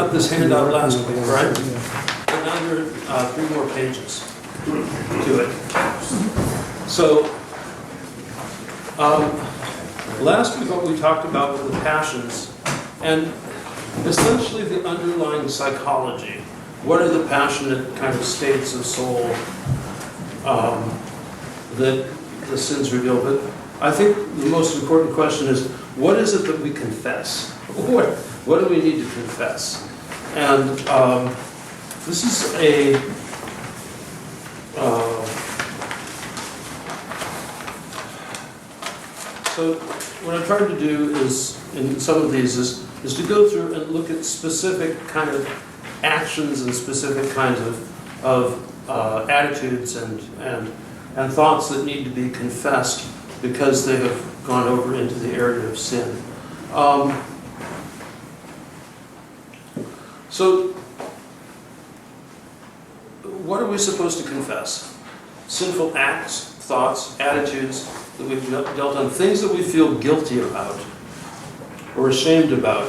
out this handout last week, right? But now there are 3 more pages to it. So, last week what we talked about were the passions, and essentially the underlying psychology. What are the passionate kind of states of soul that the sins reveal? But I think the most important question is, what is it that we confess? What do we need to confess? And this is a so what I'm trying to do is, in some of these, is to go through and look at specific kind of actions and specific kinds of attitudes and thoughts that need to be confessed because they have gone over into the area of sin. So, what are we supposed to confess? Sinful acts, thoughts, attitudes that we've dealt on, things that we feel guilty about or ashamed about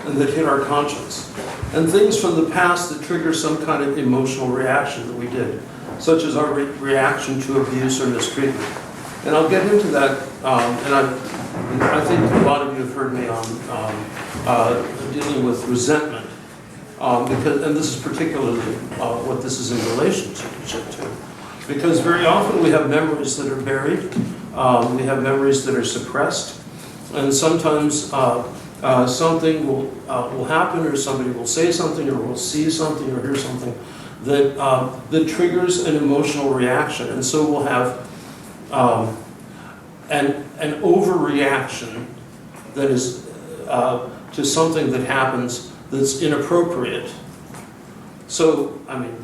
and that hit our conscience, and things from the past that trigger some kind of emotional reaction that we did, such as our reaction to abuse or mistreatment. And I'll get into that, and I think a lot of you have heard me on dealing with resentment, and this is particularly what this is in relationship to. Because very often we have memories that are buried, we have memories that are suppressed, and sometimes something will happen, or somebody will say something, or will see something, or hear something that triggers an emotional reaction, and so we'll have an overreaction that is to something that happens that's inappropriate. So, I mean,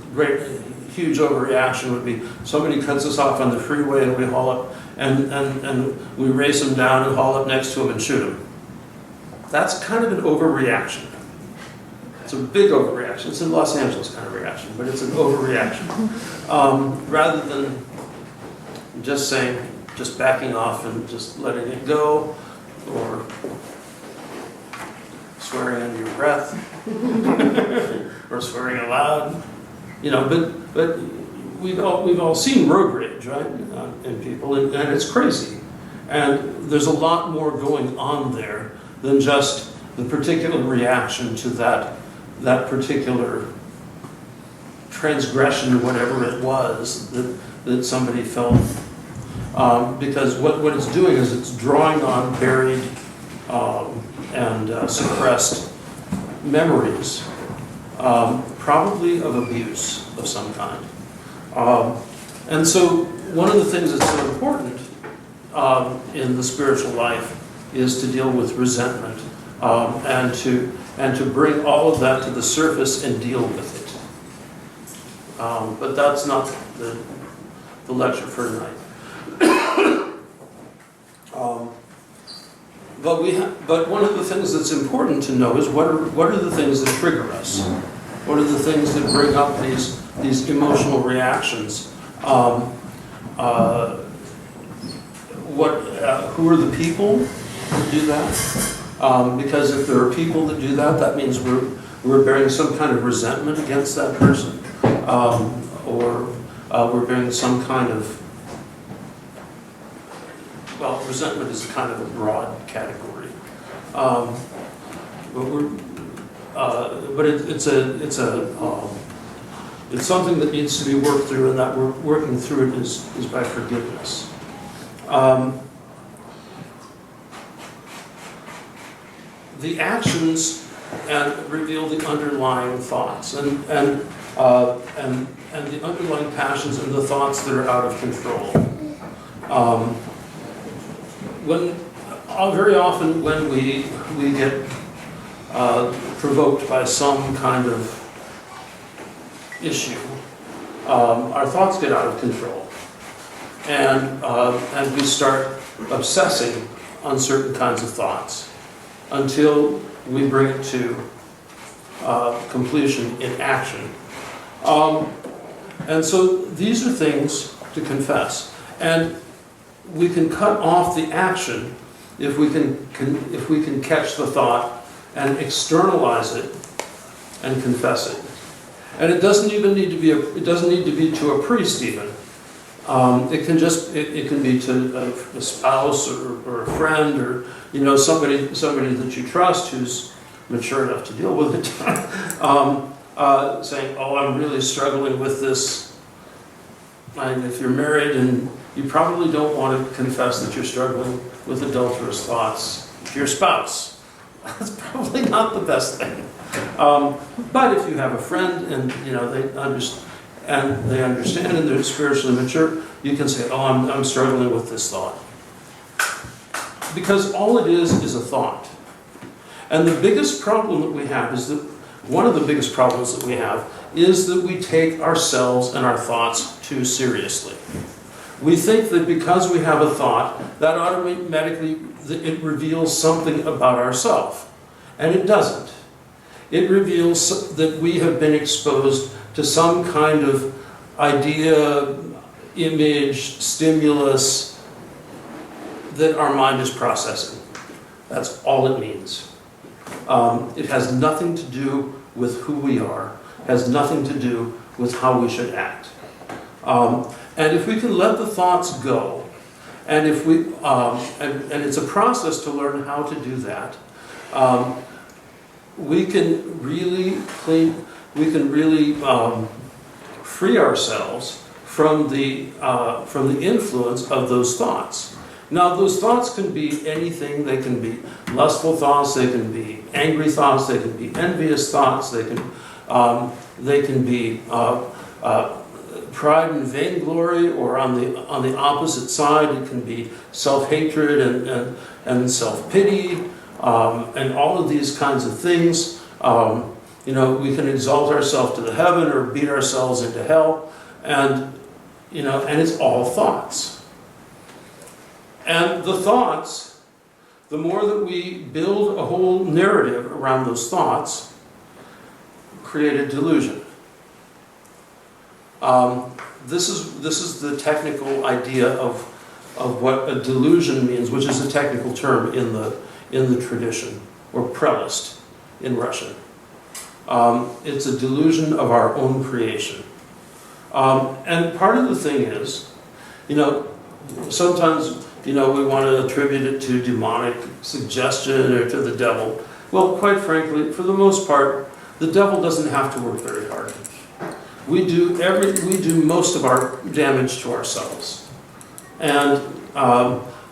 huge overreaction would be somebody cuts us off on the freeway and we haul up, and we race them down and haul up next to them and shoot them. That's kind of an overreaction. It's a big overreaction. It's a Los Angeles kind of reaction, but it's an overreaction. Rather than just backing off and just letting it go, or swearing under your breath, or swearing aloud, But we've all seen road rage, right, in people, and it's crazy. And there's a lot more going on there than just the particular reaction to that particular transgression, whatever it was that somebody felt. Because what it's doing is it's drawing on buried and suppressed memories, probably of abuse of some kind. And so one of the things that's so important in the spiritual life is to deal with resentment, and to bring all of that to the surface and deal with it. But that's not the lecture for tonight. But one of the things that's important to know is what are the things that trigger us? What are the things that bring up these emotional reactions? Who are the people that do that? Because if there are people that do that, that means we're bearing some kind of resentment against that person, or we're bearing some kind of, well, resentment is kind of a broad category, but it's something that needs to be worked through, and that we're working through it is by forgiveness. The actions reveal the underlying thoughts, and the underlying passions and the thoughts that are out of control. Very often when we get provoked by some kind of issue, our thoughts get out of control, and we start obsessing on certain kinds of thoughts until we bring it to completion in action. And so these are things to confess, and we can cut off the action if we can catch the thought and externalize it and confess it. And it doesn't even need to be it doesn't need to be to a priest even. It can just it can be to a spouse or a friend or somebody that you trust who's mature enough to deal with it. Saying, "Oh, I'm really struggling with this." And if you're married, and you probably don't want to confess that you're struggling with adulterous thoughts to your spouse. That's probably not the best thing. But if you have a friend and they understand and they're spiritually mature, you can say, "Oh, I'm struggling with this thought," because all it is a thought. And the biggest problem that we have is that one of the biggest problems that we have is that we take ourselves and our thoughts too seriously. We think that because we have a thought, that automatically it reveals something about ourselves, and it doesn't. It reveals that we have been exposed to some kind of idea, image, stimulus that our mind is processing. That's all it means. It has nothing to do with who we are, has nothing to do with how we should act. And if we can let the thoughts go, and if we and it's a process to learn how to do that, we can really free ourselves from the influence of those thoughts. Now, those thoughts can be anything. They can be lustful thoughts. They can be angry thoughts. They can be envious thoughts. They can be pride and vainglory, or on the opposite side, it can be self-hatred and self-pity, and all of these kinds of things. We can exalt ourselves to the heaven or beat ourselves into hell, and it's all thoughts. And the thoughts, the more that we build a whole narrative around those thoughts, create a delusion. This is the technical idea of what a delusion means, which is a technical term in the tradition, or prelest in Russian. It's a delusion of our own creation. And part of the thing is, sometimes we want to attribute it to demonic suggestion or to the devil. Well, quite frankly, for the most part, the devil doesn't have to work very hard. We do most of our damage to ourselves, and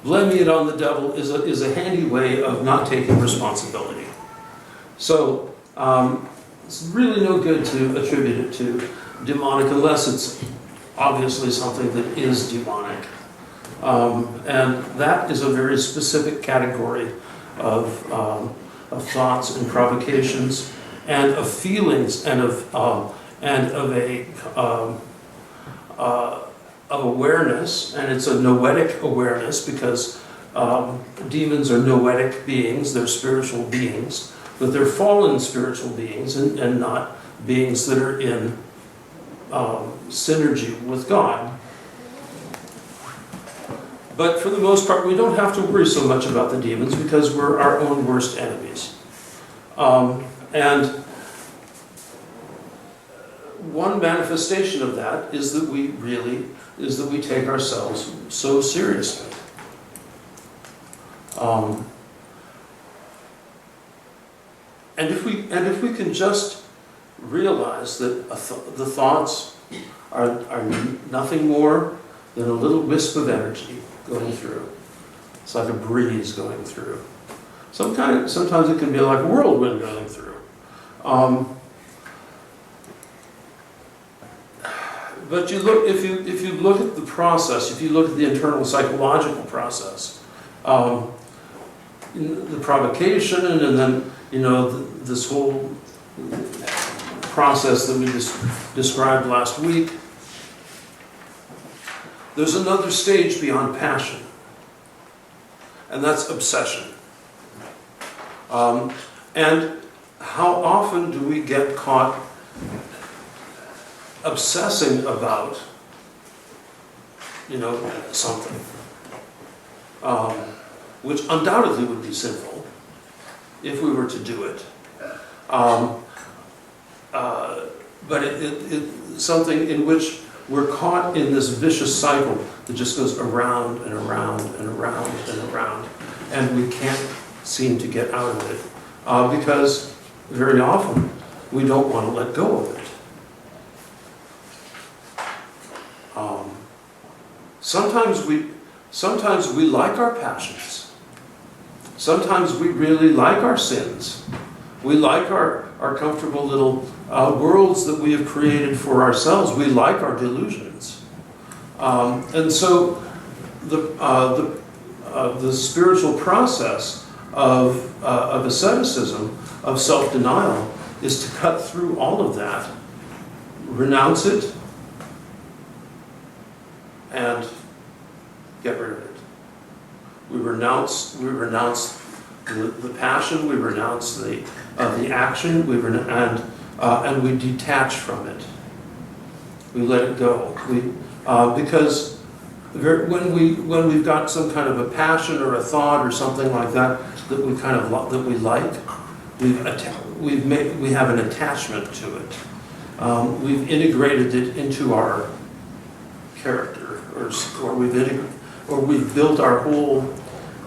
blaming it on the devil is a handy way of not taking responsibility. So it's really no good to attribute it to demonic unless it's obviously something that is demonic. And that is a very specific category of thoughts and provocations, and of feelings, and of awareness. And it's a noetic awareness, because demons are noetic beings. They're spiritual beings, but they're fallen spiritual beings, and not beings that are in synergy with God. But for the most part, we don't have to worry so much about the demons, because we're our own worst enemies. And one manifestation of that is that we take ourselves so seriously. And if we can just realize that the thoughts are nothing more than a little wisp of energy going through. It's like a breeze going through. Sometimes it can be like a whirlwind going through. But if you look at the process, if you look at the internal psychological process, the provocation, and then this whole process that we described last week, there's another stage beyond passion, and that's obsession. And how often do we get caught obsessing about, something, which undoubtedly would be sinful if we were to do it. But it's something in which we're caught in this vicious cycle that just goes around and around and around and around, and we can't seem to get out of it because very often we don't want to let go of it. Sometimes we like our passions. Sometimes we really like our sins. We like our comfortable little worlds that we have created for ourselves. We like our delusions. And so the spiritual process of asceticism, of self-denial, is to cut through all of that, renounce it, and get rid of it. We renounce the passion, we renounce the action, and we detach from it. We let it go. Because when we've got some kind of a passion or a thought or something like that that we kind of that we like, we have an attachment to it. We've integrated it into our character, or we've built our whole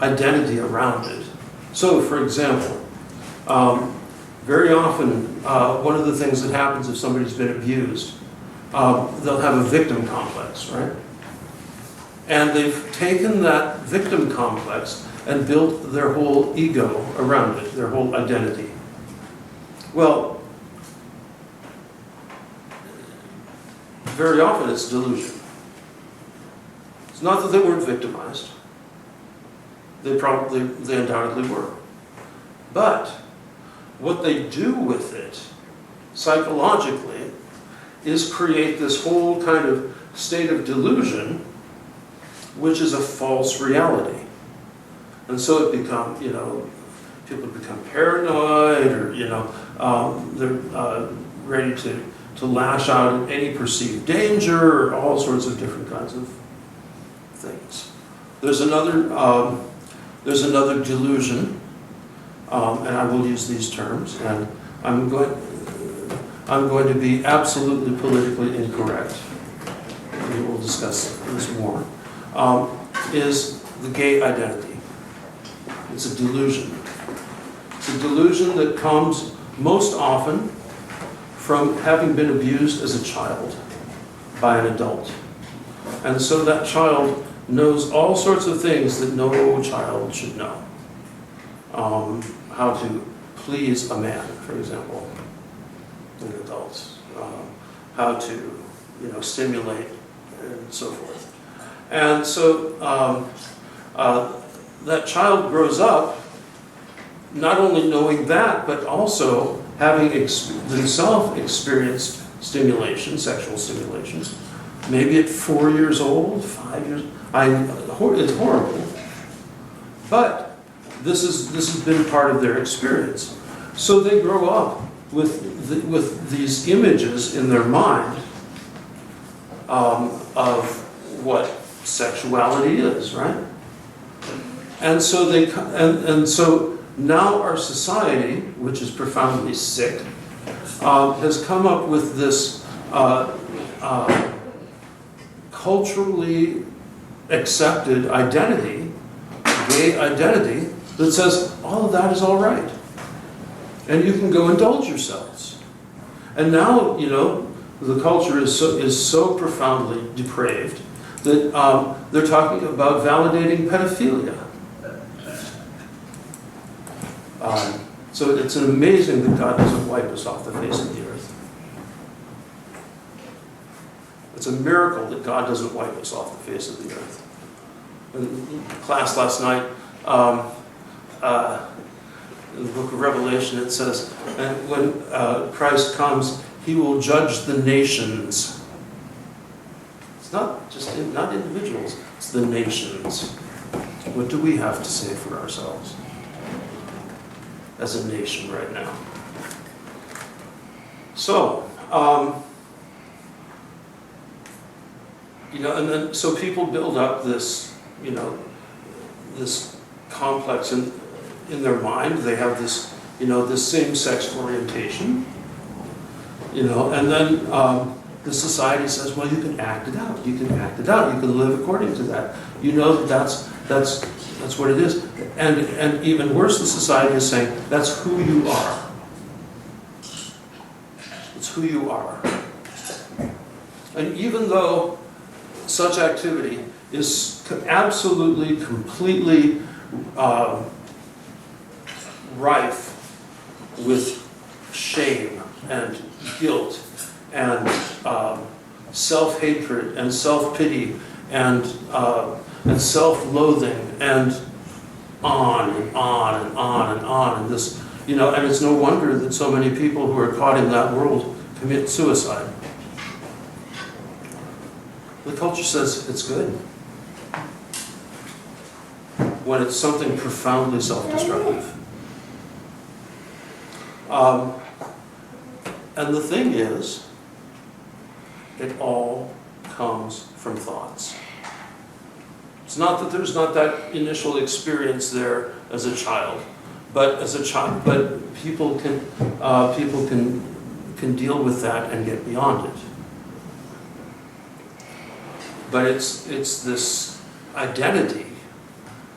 identity around it. So, for example, very often one of the things that happens if somebody's been abused, they'll have a victim complex, right? And they've taken that victim complex and built their whole ego around it, their whole identity. Well, very often it's delusion. It's not that they weren't victimized. They undoubtedly were. But what they do with it, psychologically, is create this whole kind of state of delusion, which is a false reality. And so it becomes, people become paranoid, or, they're ready to lash out at any perceived danger, or all sorts of different kinds of things. There's another delusion, and I will use these terms, and I'm going to be absolutely politically incorrect. We will discuss this more. Is the gay identity. It's a delusion. It's a delusion that comes most often from having been abused as a child by an adult. And so that child knows all sorts of things that no child should know. How to please a man, for example, an adult. How to, stimulate, and so forth. And so that child grows up not only knowing that, but also having themselves experienced stimulation, sexual stimulation, maybe at 4 years old, 5 years. It's horrible, but this has been part of their experience. So they grow up with these images in their mind of what sexuality is, right? And so so now our society, which is profoundly sick, has come up with this culturally accepted identity, gay identity, that says all of that is all right. And you can go indulge yourselves. And now, the culture is so profoundly depraved that they're talking about validating pedophilia. So it's amazing that God doesn't wipe us off the face of the earth. It's a miracle that God doesn't wipe us off the face of the earth. In class last night, in the book of Revelation, it says, and when Christ comes, he will judge the nations. It's not just not individuals, it's the nations. What do we have to say for ourselves as a nation right now? So, and then so people build up this, this complex in their mind, they have this, this same-sex orientation, and then the society says, well, you can act it out. You can act it out. You can live according to that. That's what it is. And even worse, the society is saying, that's who you are. It's who you are. And even though such activity is absolutely, completely rife with shame and guilt and self-hatred and self-pity and self-loathing and on and on and on and on, and this, and it's no wonder that so many people who are caught in that world commit suicide. The culture says it's good when it's something profoundly self-destructive. And the thing is, it all comes from thoughts. It's not that there's not that initial experience there as a child, but people can deal with that and get beyond it. But it's this identity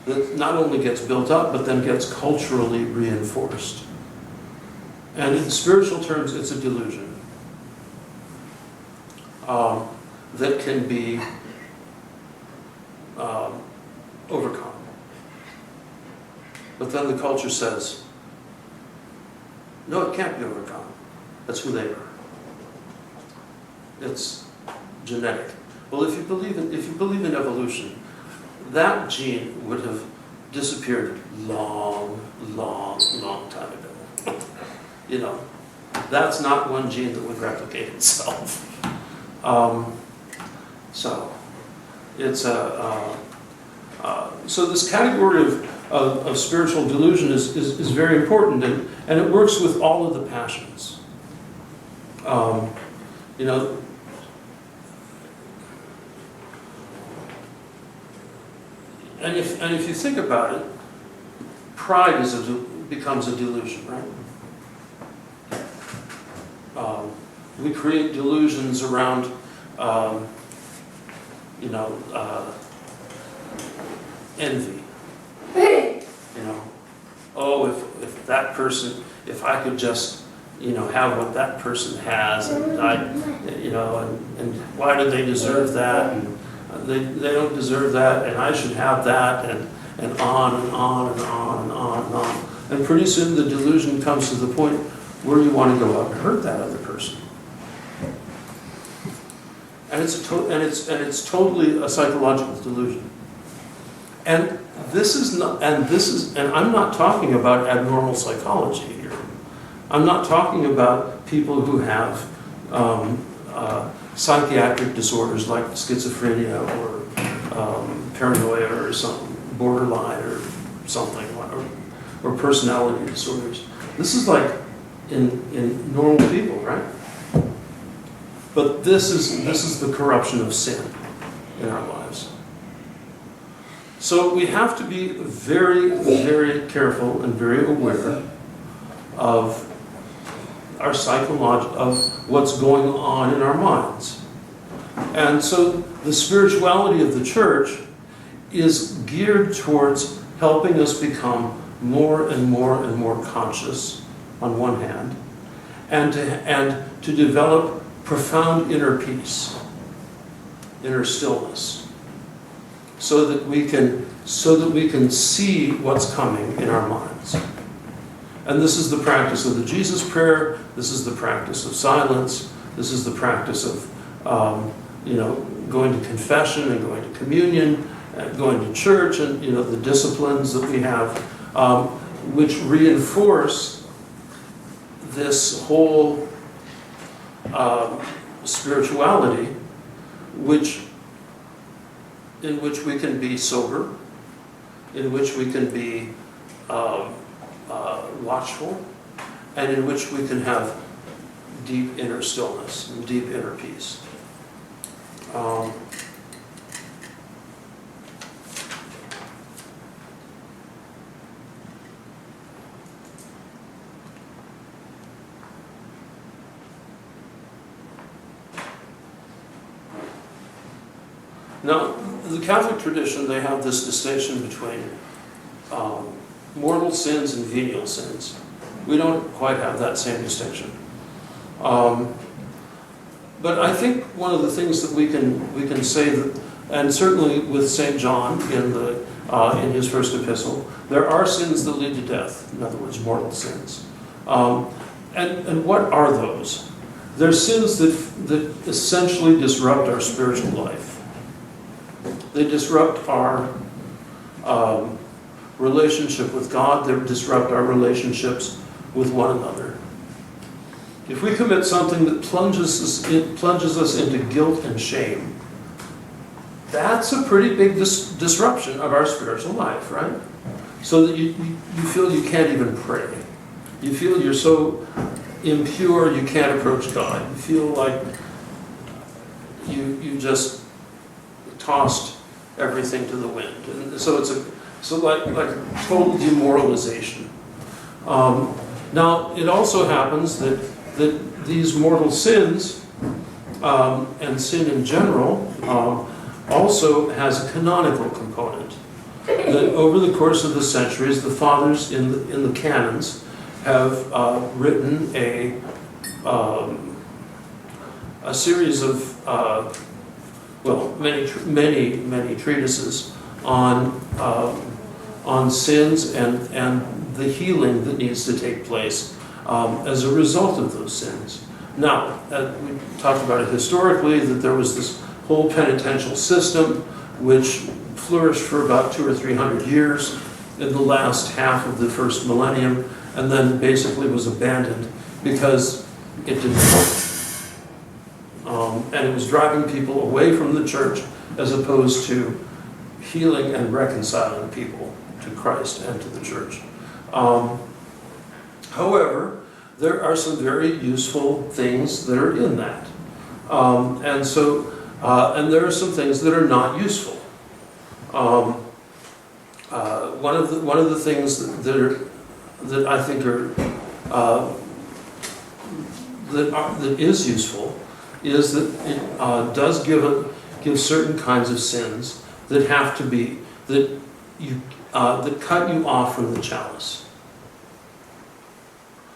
that not only gets built up, but then gets culturally reinforced. And in spiritual terms, it's a delusion that can be overcome. But then the culture says, no, it can't be overcome. That's who they are. It's genetic. Well, if you believe in evolution, that gene would have disappeared long time ago. That's not one gene that would replicate itself. So it's so this category of spiritual delusion is very important, and it works with all of the passions. And if you think about it, pride becomes a delusion, right? We create delusions around, envy. If that person, if I could just, have what that person has, and and why do they deserve that? And they don't deserve that, and I should have that, and on and on and on and on and on. And pretty soon the delusion comes to the point where you want to go out and hurt that other person. And it's totally a psychological delusion. And I'm not talking about abnormal psychology here. I'm not talking about people who have psychiatric disorders like schizophrenia or paranoia or something, borderline or something, or personality disorders. This is like in normal people, right? But this is the corruption of sin in our lives. So we have to be very, very careful and very aware of our of what's going on in our minds. And so the spirituality of the church is geared towards helping us become more and more and more conscious on one hand, and to develop profound inner peace, inner stillness, so that we can see what's coming in our minds. And this is the practice of the Jesus prayer. This is the practice of silence. This is the practice of going to confession and going to communion, and going to church, and the disciplines that we have, which reinforce this whole spirituality, in which we can be sober, in which we can be watchful, and in which we can have deep inner stillness and deep inner peace. Now, the Catholic tradition, they have this distinction between mortal sins and venial sins. We don't quite have that same distinction. But I think one of the things that we can say that, and certainly with St. John in his first epistle, there are sins that lead to death. In other words, mortal sins. And what are those? They're sins that essentially disrupt our spiritual life. They disrupt our relationship with God. They disrupt our relationships with one another. If we commit something that plunges us into guilt and shame, that's a pretty big disruption of our spiritual life, right? So that you feel you can't even pray. You feel you're so impure you can't approach God. You feel like you just tossed everything to the wind. And so it's like total demoralization. Now, it also happens that these mortal sins, and sin in general, also has a canonical component. That over the course of the centuries, the fathers in the canons have written a series of many treatises on sins and the healing that needs to take place as a result of those sins. Now, we talked about it historically, that there was this whole penitential system which flourished for about 200 or 300 years in the last half of the first millennium, and then basically was abandoned because it didn't work. And it was driving people away from the church as opposed to healing and reconciling people to Christ and to the church. However, there are some very useful things that are in that. And there are some things that are not useful. One of the things that I think that is useful is that it does give certain kinds of sins that have to be that cut you off from the chalice.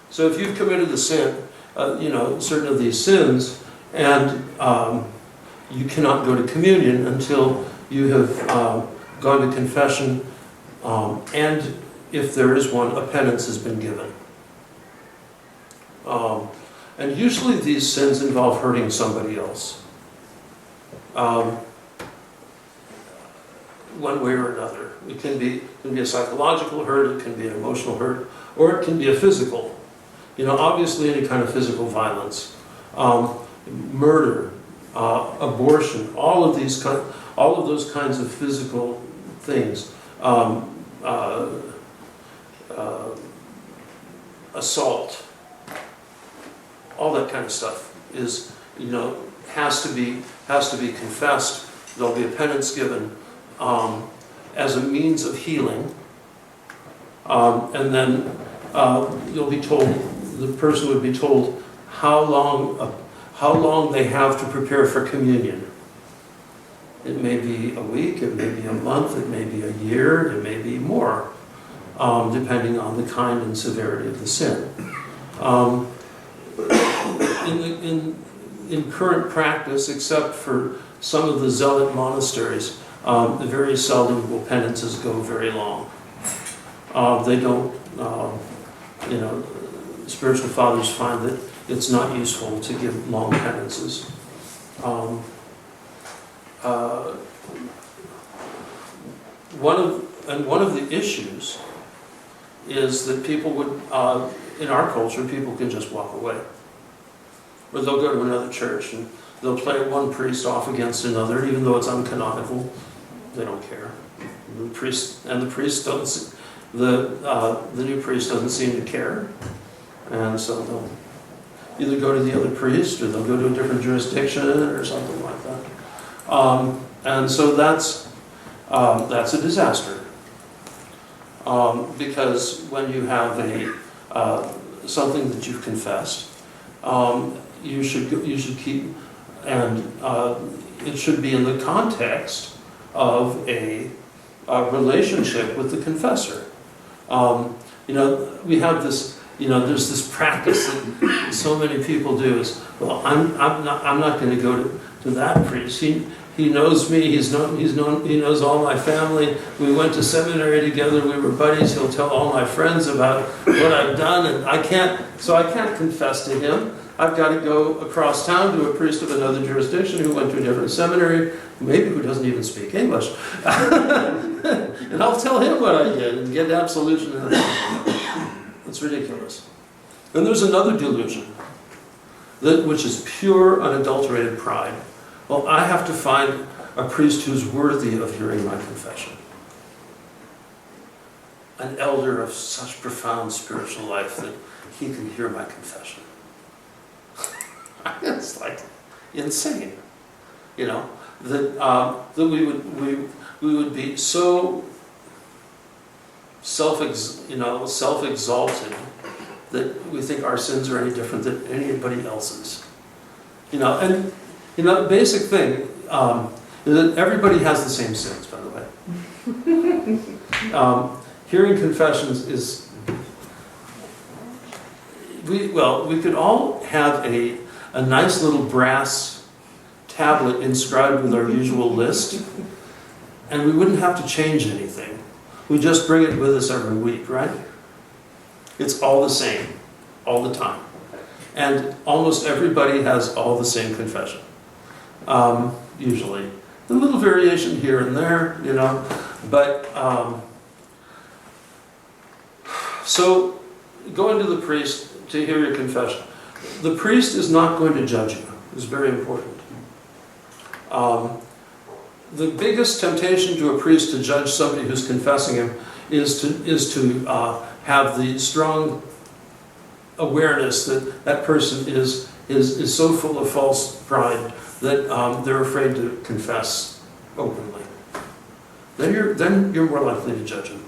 So if you've committed a sin, certain of these sins, and you cannot go to communion until you have gone to confession, and if there is one, a penance has been given. And usually these sins involve hurting somebody else, one way or another. It can be a psychological hurt, it can be an emotional hurt, or it can be a physical. Obviously any kind of physical violence, murder, abortion, all of those kinds of physical things, assault, all that kind of stuff has to be confessed. There'll be a penance given as a means of healing, and then you'll be told, the person would be told how long they have to prepare for communion. It may be a week, it may be a month, it may be a year, it may be more, depending on the kind and severity of the sin. In current practice, except for some of the zealot monasteries, very seldom will penances go very long. They don't, spiritual fathers find that it's not useful to give long penances. One of the issues is that people would, in our culture, people can just walk away. Or they'll go to another church and they'll play one priest off against another, even though it's uncanonical. They don't care. The new priest doesn't seem to care, and so they'll either go to the other priest or they'll go to a different jurisdiction or something like that. And so that's a disaster, because when you have something that you've confessed, you should keep it should be in the context of a relationship with the confessor. We have this, there's this practice that so many people do is, well, I'm not going to go to that priest. He knows me. He knows all my family. We went to seminary together. We were buddies. He'll tell all my friends about what I've done, and I can't confess to him. I've got to go across town to a priest of another jurisdiction who went to a different seminary, maybe who doesn't even speak English. And I'll tell him what I did and get absolution. It's ridiculous. And there's another delusion, which is pure, unadulterated pride. Well, I have to find a priest who's worthy of hearing my confession. An elder of such profound spiritual life that he can hear my confession. It's like insane, that we would be so self-exalted that we think our sins are any different than anybody else's. The basic thing is that everybody has the same sins, by the way. Hearing confessions is we could all have a nice little brass tablet inscribed with our usual list, and we wouldn't have to change anything. We just bring it with us every week, right? It's all the same, all the time. And almost everybody has all the same confession, usually. A little variation here and there, but so going to the priest to hear your confession. The priest is not going to judge you. It's very important. The biggest temptation to a priest to judge somebody who's confessing him is to have the strong awareness that that person is so full of false pride that they're afraid to confess openly. Then you're more likely to judge him.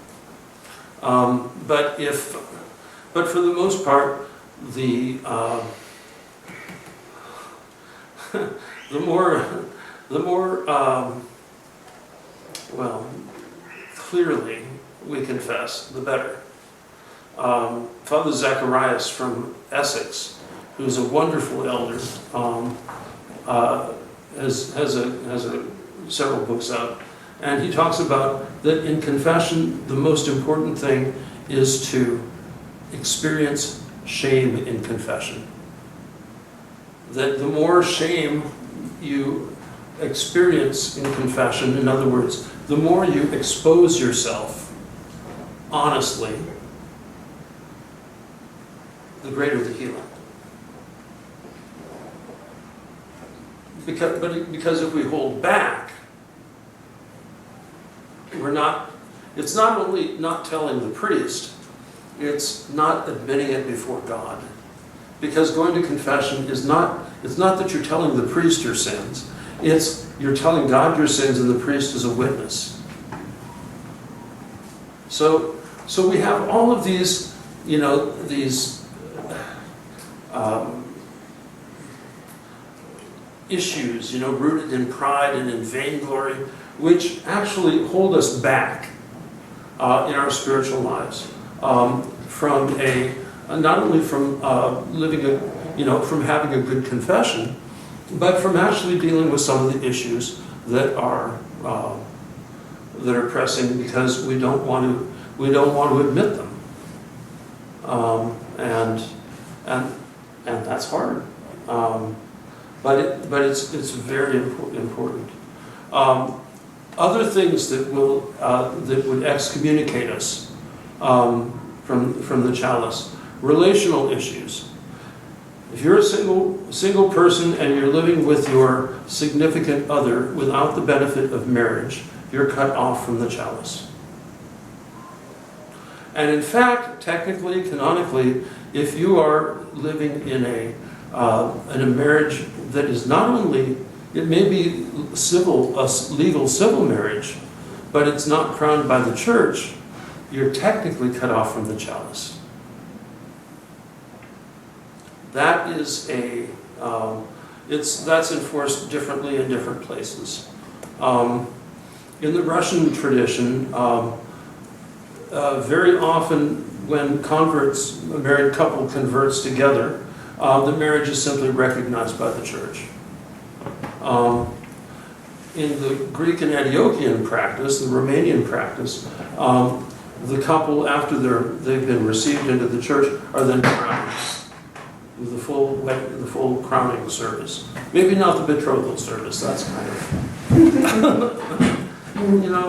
But for the most part, the more clearly we confess, the better. Father Zacharias from Essex, who's a wonderful elder, has several books out, and he talks about that in confession the most important thing is to experience shame in confession. That the more shame you experience in confession, in other words, the more you expose yourself honestly, the greater the healing. Because if we hold back, it's not only not telling the priest, it's not admitting it before God. Because going to confession it's not that you're telling the priest your sins, it's you're telling God your sins and the priest is a witness. So we have all of these, issues, rooted in pride and in vainglory, which actually hold us back in our spiritual lives from not only from living from having a good confession, but from actually dealing with some of the issues that are pressing because we don't want to admit them, and that's hard. But it's very important. Other things that would excommunicate us from the chalice: relational issues. If you're a single person and you're living with your significant other without the benefit of marriage, you're cut off from the chalice. And in fact, technically, canonically, if you are living in a marriage that is not only, it may be legal civil marriage, but it's not crowned by the church, you're technically cut off from the chalice. That is that's enforced differently in different places. In the Russian tradition, very often when a married couple converts together, the marriage is simply recognized by the church. In the Greek and Antiochian practice, the Romanian practice, the couple, after they've been received into the church, are then crowned with the full crowning service. Maybe not the betrothal service. That's kind of,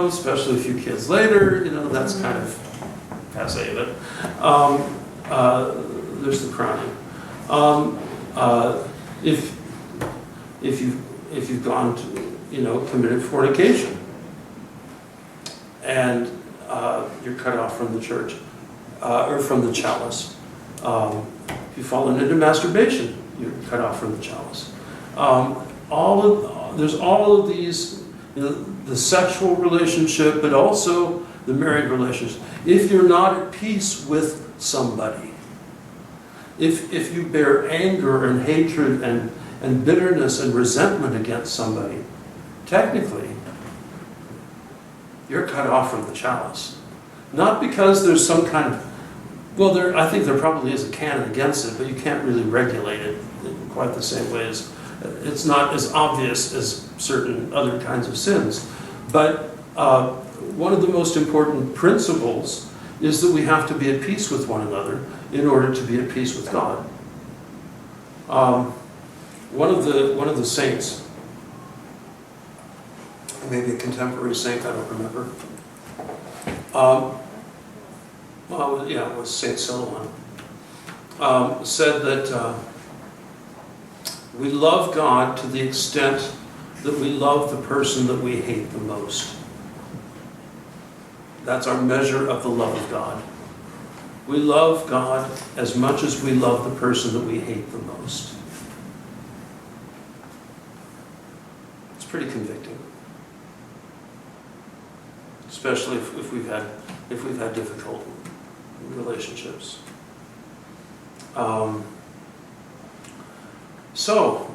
especially a few kids later, that's kind of passé. But there's the crowning. If you've gone to, committed fornication, and you're cut off from the church, or from the chalice. If you've fallen into masturbation, you're cut off from the chalice. There's all of these, the sexual relationship, but also the married relationship. If you're not at peace with somebody, if you bear anger and hatred and bitterness and resentment against somebody, technically, you're cut off from the chalice. Not because there's some kind of, I think there probably is a canon against it, but you can't really regulate it in quite the same way as, it's not as obvious as certain other kinds of sins. But one of the most important principles is that we have to be at peace with one another in order to be at peace with God. One of the saints, maybe a contemporary saint, I don't remember. It was Saint Solomon. Said that we love God to the extent that we love the person that we hate the most. That's our measure of the love of God. We love God as much as we love the person that we hate the most. It's pretty convicting, especially if we've had difficult relationships. So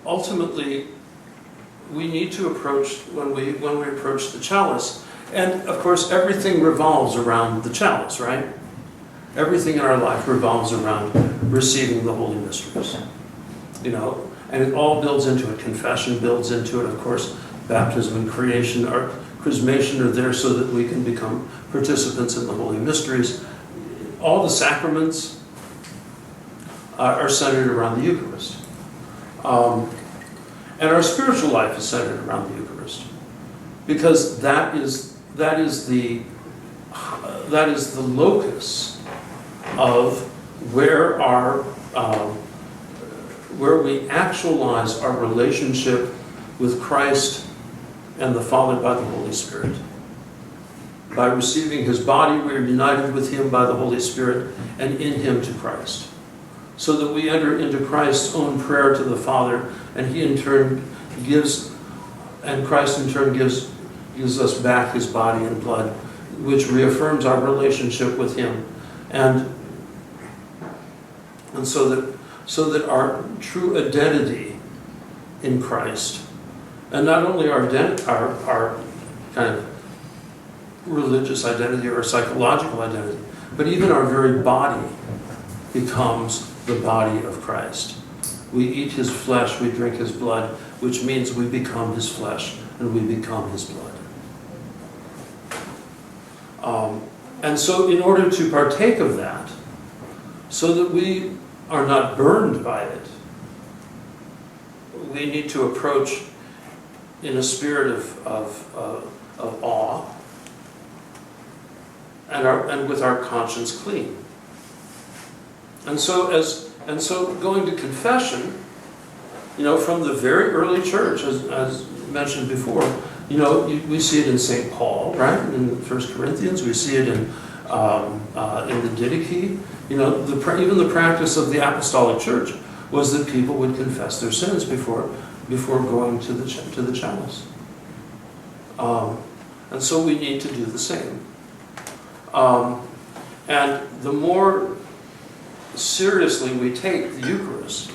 ultimately, we need to approach, when we approach the chalice, and of course everything revolves around the chalice, right? Everything in our life revolves around receiving the holy mysteries, and it all builds into it. Confession builds into it, of course. Baptism and creation or chrismation are there so that we can become participants in the holy mysteries. All the sacraments are centered around the Eucharist. And our spiritual life is centered around the Eucharist, because that is the locus of where we actualize our relationship with Christ and the Father by the Holy Spirit. By receiving His body, we are united with Him by the Holy Spirit, and in Him to Christ. So that we enter into Christ's own prayer to the Father, and He in turn gives, and Christ in turn gives us back His body and blood, which reaffirms our relationship with Him, and so that our true identity in Christ, and not only our kind of religious identity or psychological identity, but even our very body becomes the body of Christ. We eat His flesh, we drink His blood, which means we become His flesh and we become His blood. And so in order to partake of that, so that we are not burned by it, we need to approach in a spirit of awe and with our conscience clean. And so going to confession, from the very early church, as mentioned before, we see it in St. Paul, right? In 1 Corinthians, we see it in the Didache. Even the practice of the Apostolic Church was that people would confess their sins before going to the chalice. And so we need to do the same. And the more seriously we take the Eucharist.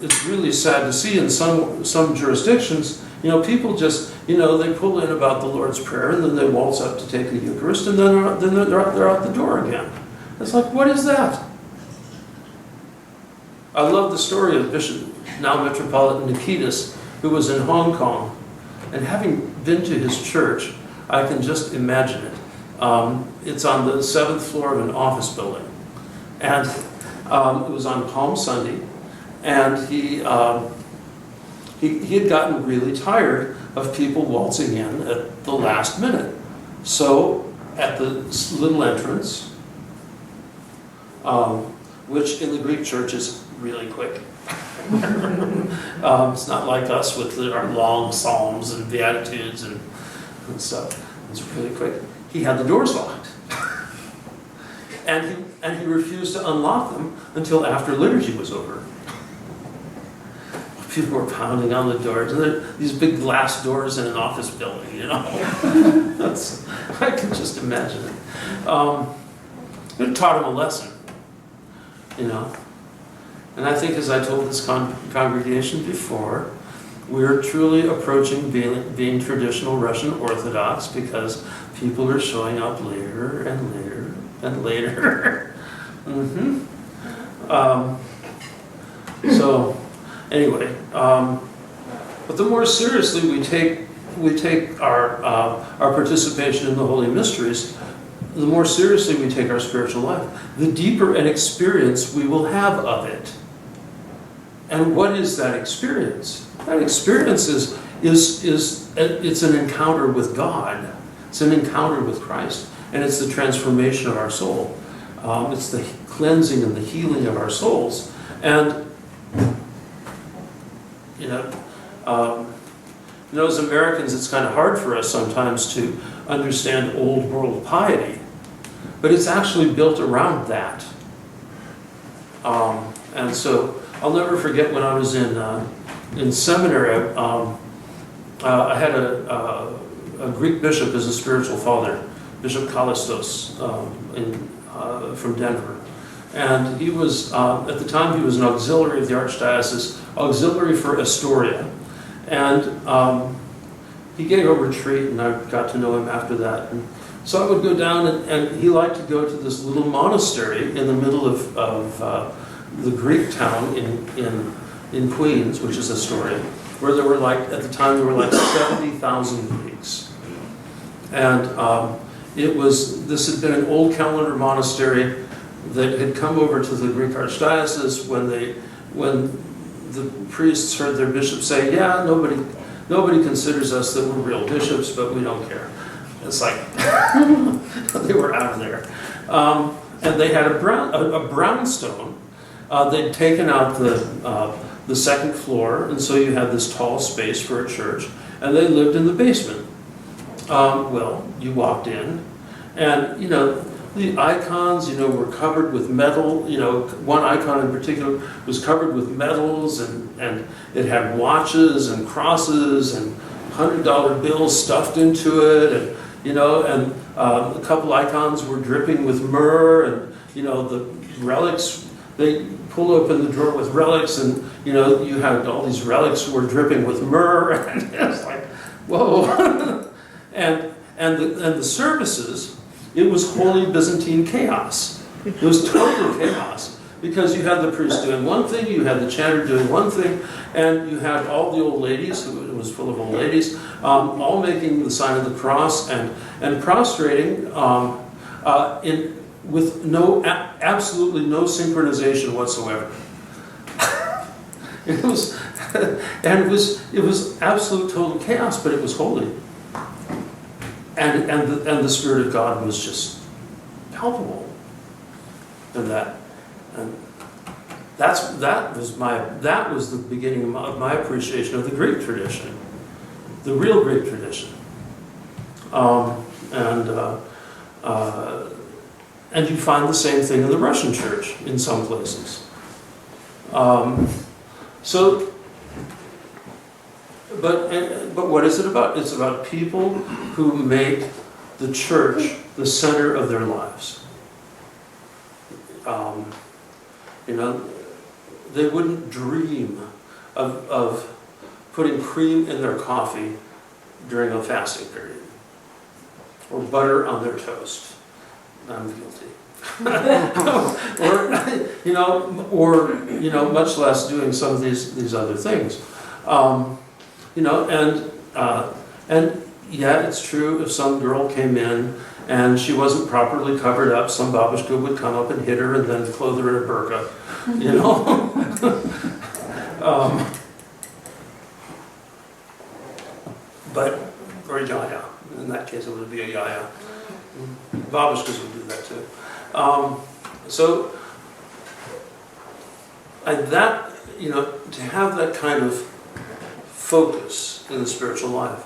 It's really sad to see in some jurisdictions, people just, they pull in about the Lord's Prayer and then they waltz up to take the Eucharist and then they're out the door again. It's like, what is that? I love the story of Bishop, now Metropolitan Nikitas, who was in Hong Kong. And having been to his church, I can just imagine it. It's on the 7th floor of an office building. And it was on Palm Sunday. And he had gotten really tired of people waltzing in at the last minute. So at the little entrance, which in the Greek church is really quick. It's not like us with our long psalms and beatitudes and stuff. It's really quick. He had the doors locked. and he refused to unlock them until after liturgy was over. People were pounding on the doors, and there these big glass doors in an office building, I can just imagine it. It taught him a lesson, And I think, as I told this congregation before, we're truly approaching being traditional Russian Orthodox because people are showing up later and later and later. So, anyway, but the more seriously we take our participation in the Holy Mysteries, the more seriously we take our spiritual life, the deeper an experience we will have of it. And what is that experience? That experience is it's an encounter with God. It's an encounter with Christ. And it's the transformation of our soul. It's the cleansing and the healing of our souls. And, as Americans, it's kind of hard for us sometimes to understand old world piety. But it's actually built around that. And so I'll never forget when I was in seminary, I had a Greek bishop as a spiritual father, Bishop Kallistos from Denver. And he was, at the time, he was an auxiliary of the Archdiocese, auxiliary for Astoria. And he gave a retreat, and I got to know him after that. And so I would go down, and he liked to go to this little monastery in the middle of the Greek town in Queens, which is Astoria, where there were at the time, there were 70,000 Greeks. And this had been an old calendar monastery that had come over to the Greek Archdiocese when the priests heard their bishop say, yeah, nobody considers us that we're real bishops, but we don't care. It's like, they were out of there. And they had a brownstone. They'd taken out the second floor, and so you had this tall space for a church, and they lived in the basement. Well, you walked in, and, the icons, were covered with metal. One icon in particular was covered with medals, and it had watches and crosses and $100 bills stuffed into it, and a couple icons were dripping with myrrh, and the relics. They pulled open the drawer with relics, and you had all these relics were dripping with myrrh, and it's like, whoa! and the services. It was holy Byzantine chaos. It was total chaos because you had the priest doing one thing, you had the chanter doing one thing, and you had all the old ladies, it was full of old ladies, all making the sign of the cross and prostrating with absolutely no synchronization whatsoever. It was absolute total chaos, but it was holy. And the Spirit of God was just palpable in that. And that was the beginning of my appreciation of the Greek tradition, the real Greek tradition. And you find the same thing in the Russian church in some places. But what is it about? It's about people who make the church the center of their lives. You know, they wouldn't dream of putting cream in their coffee during a fasting period, or butter on their toast. I'm guilty. or much less doing some of these other things. And yeah, it's true, if some girl came in and she wasn't properly covered up, some babushka would come up and hit her and then clothe her in a burqa, or a yaya. In that case, it would be a yaya. Babushkas would do that too. To have that kind of focus in the spiritual life,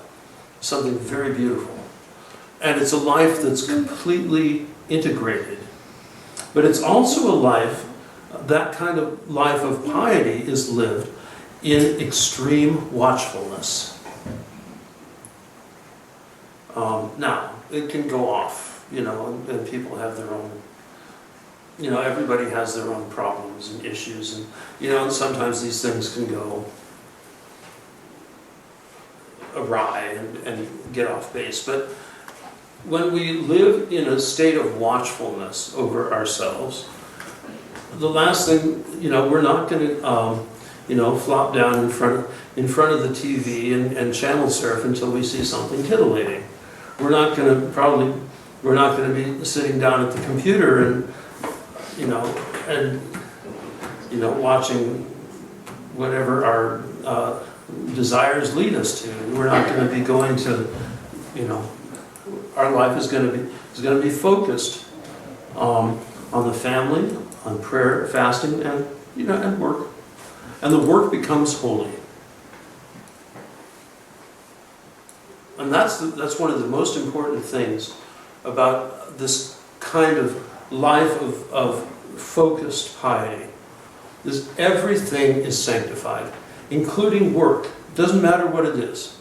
something very beautiful. And it's a life that's completely integrated. But it's also a life, that kind of life of piety is lived in extreme watchfulness. Now, it can go off, and people have their own, everybody has their own problems and issues, and sometimes these things can go awry and get off base. But when we live in a state of watchfulness over ourselves, the last thing, we're not going to, flop down in front of the TV and channel surf until we see something titillating. We're not going to be sitting down at the computer and watching whatever our desires lead us to. We're not going to be going to, our life is going to be focused on the family, on prayer, fasting, and work. And the work becomes holy. And that's one of the most important things about this kind of life of focused piety. Is everything is sanctified, including work. Doesn't matter what it is.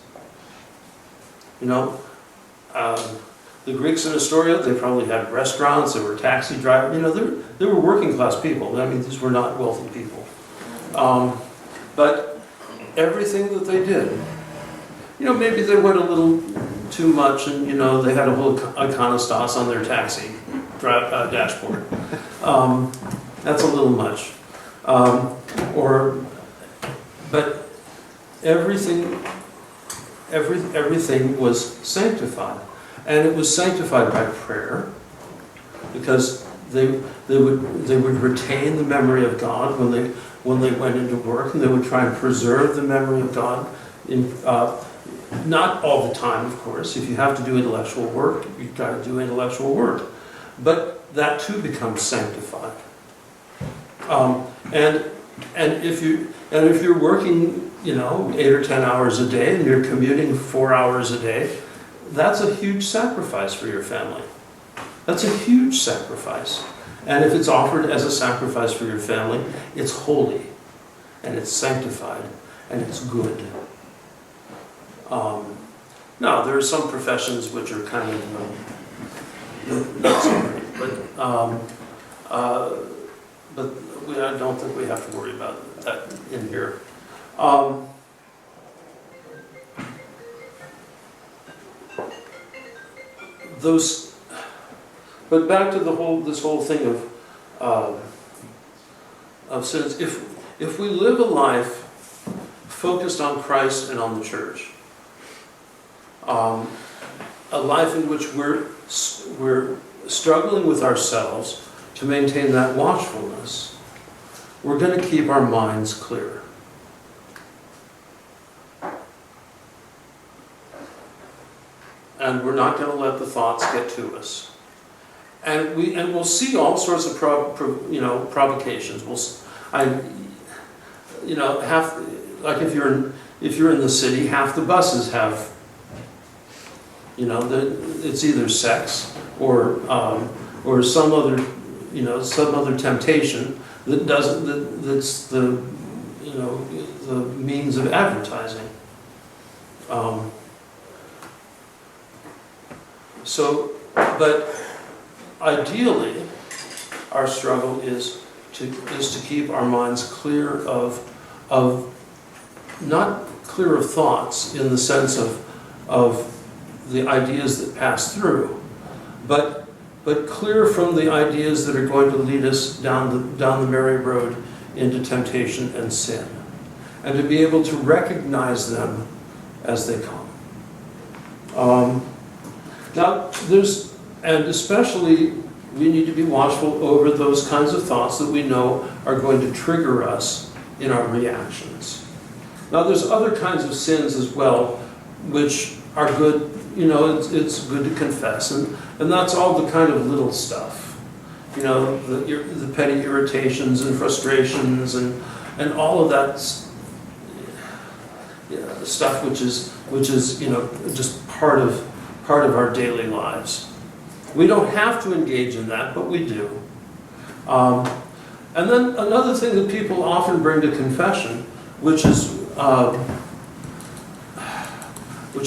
The Greeks in Astoria, they probably had restaurants, there were taxi drivers, they were working class people. I mean, these were not wealthy people. But everything that they did, maybe they went a little too much and, they had a whole iconostas on their taxi dashboard. That's a little much. But everything was sanctified. And it was sanctified by prayer, because they would retain the memory of God when they went into work, and they would try and preserve the memory of God. Not all the time, of course. If you have to do intellectual work, you've got to do intellectual work. But that too becomes sanctified. And if you're working, 8 or 10 hours a day, and you're commuting 4 hours a day, that's a huge sacrifice for your family. That's a huge sacrifice. And if it's offered as a sacrifice for your family, it's holy, and it's sanctified, and it's good. Now, there are some professions which are kind of not so great, but I don't think we have to worry about that in here. But back to this whole thing of sins. If we live a life focused on Christ and on the church, a life in which we're struggling with ourselves to maintain that watchfulness, we're going to keep our minds clear. And we're not going to let the thoughts get to us. And we'll see all sorts of provocations. If you're in the city, half the buses have, it's either sex or some other temptation that's the means of advertising. So, but ideally, our struggle is to keep our minds clear of not clear of thoughts in the sense of the ideas that pass through, but clear from the ideas that are going to lead us down the merry road into temptation and sin, and to be able to recognize them as they come. Now, and especially we need to be watchful over those kinds of thoughts that we know are going to trigger us in our reactions. Now, there's other kinds of sins as well, which are good. It's good to confess, and that's all the kind of little stuff. The petty irritations and frustrations and all of that stuff, which is just part of our daily lives. We don't have to engage in that, but we do. And then another thing that people often bring to confession, which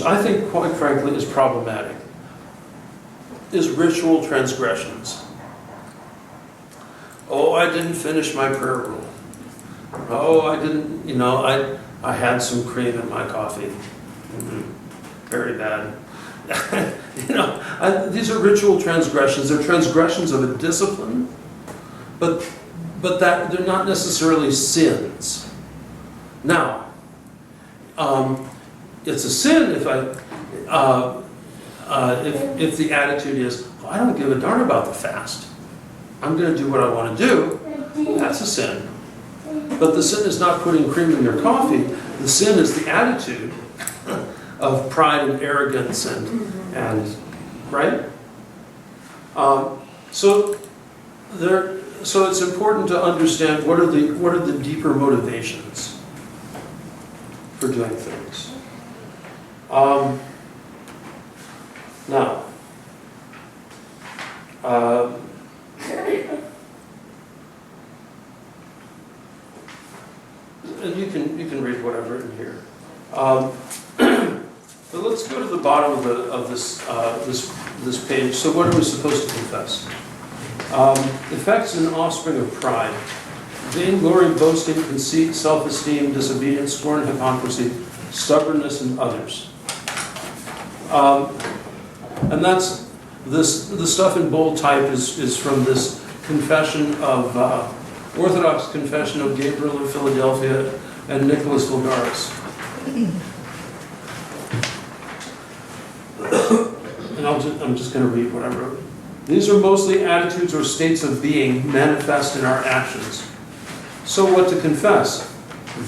I think, quite frankly, is problematic, is ritual transgressions. Oh, I didn't finish my prayer rule. Oh, I didn't, I had some cream in my coffee. Very bad. These are ritual transgressions. They're transgressions of a discipline, but that they're not necessarily sins. Now, it's a sin if the attitude is, I don't give a darn about the fast. I'm going to do what I want to do. That's a sin. But the sin is not putting cream in your coffee. The sin is the attitude of pride and arrogance and right. So it's important to understand what are the deeper motivations for doing things. Now, and you can read whatever in here. But let's go to the bottom of this page. So what are we supposed to confess? Effects and offspring of pride: vainglory, boasting, conceit, self-esteem, disobedience, scorn, hypocrisy, stubbornness, and others. And that's the stuff in bold type is from this confession of Orthodox confession of Gabriel of Philadelphia and Nicholas Vulgaris. And I'm just going to read what I wrote. These are mostly attitudes or states of being manifest in our actions. So what to confess?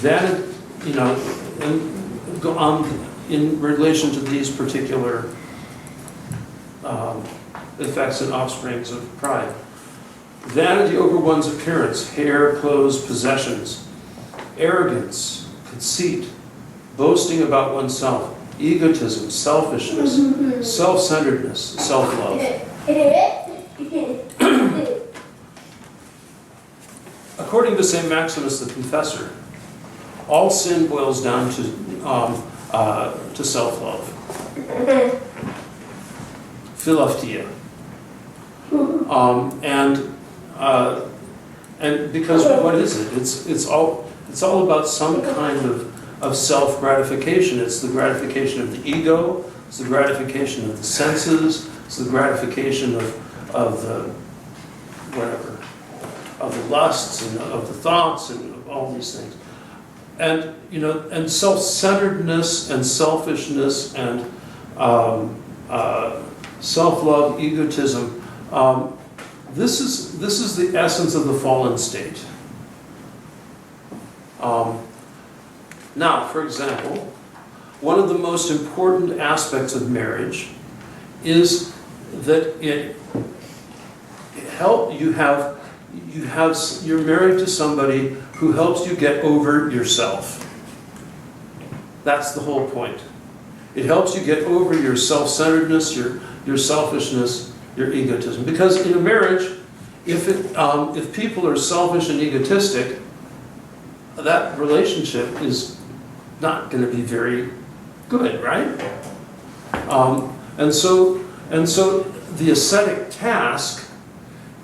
That, and go on in relation to these particular effects and offsprings of pride. Vanity over one's appearance, hair, clothes, possessions. Arrogance, conceit, boasting about oneself, egotism, selfishness, self-centeredness, self-love. According to St. Maximus the Confessor, all sin boils down to self-love. Philautia. And because what is it? It's all about some kind of self-gratification. It's the gratification of the ego. It's the gratification of the senses. It's the gratification of the whatever, of the lusts and of the thoughts and of all these things. And and self-centeredness and selfishness and self-love, egotism. This is the essence of the fallen state. Now, for example, one of the most important aspects of marriage is that you're married to somebody who helps you get over yourself. That's the whole point. It helps you get over your self-centeredness, your selfishness, your egotism. Because in a marriage, if people are selfish and egotistic, that relationship is not going to be very good, right? And so And so the ascetic task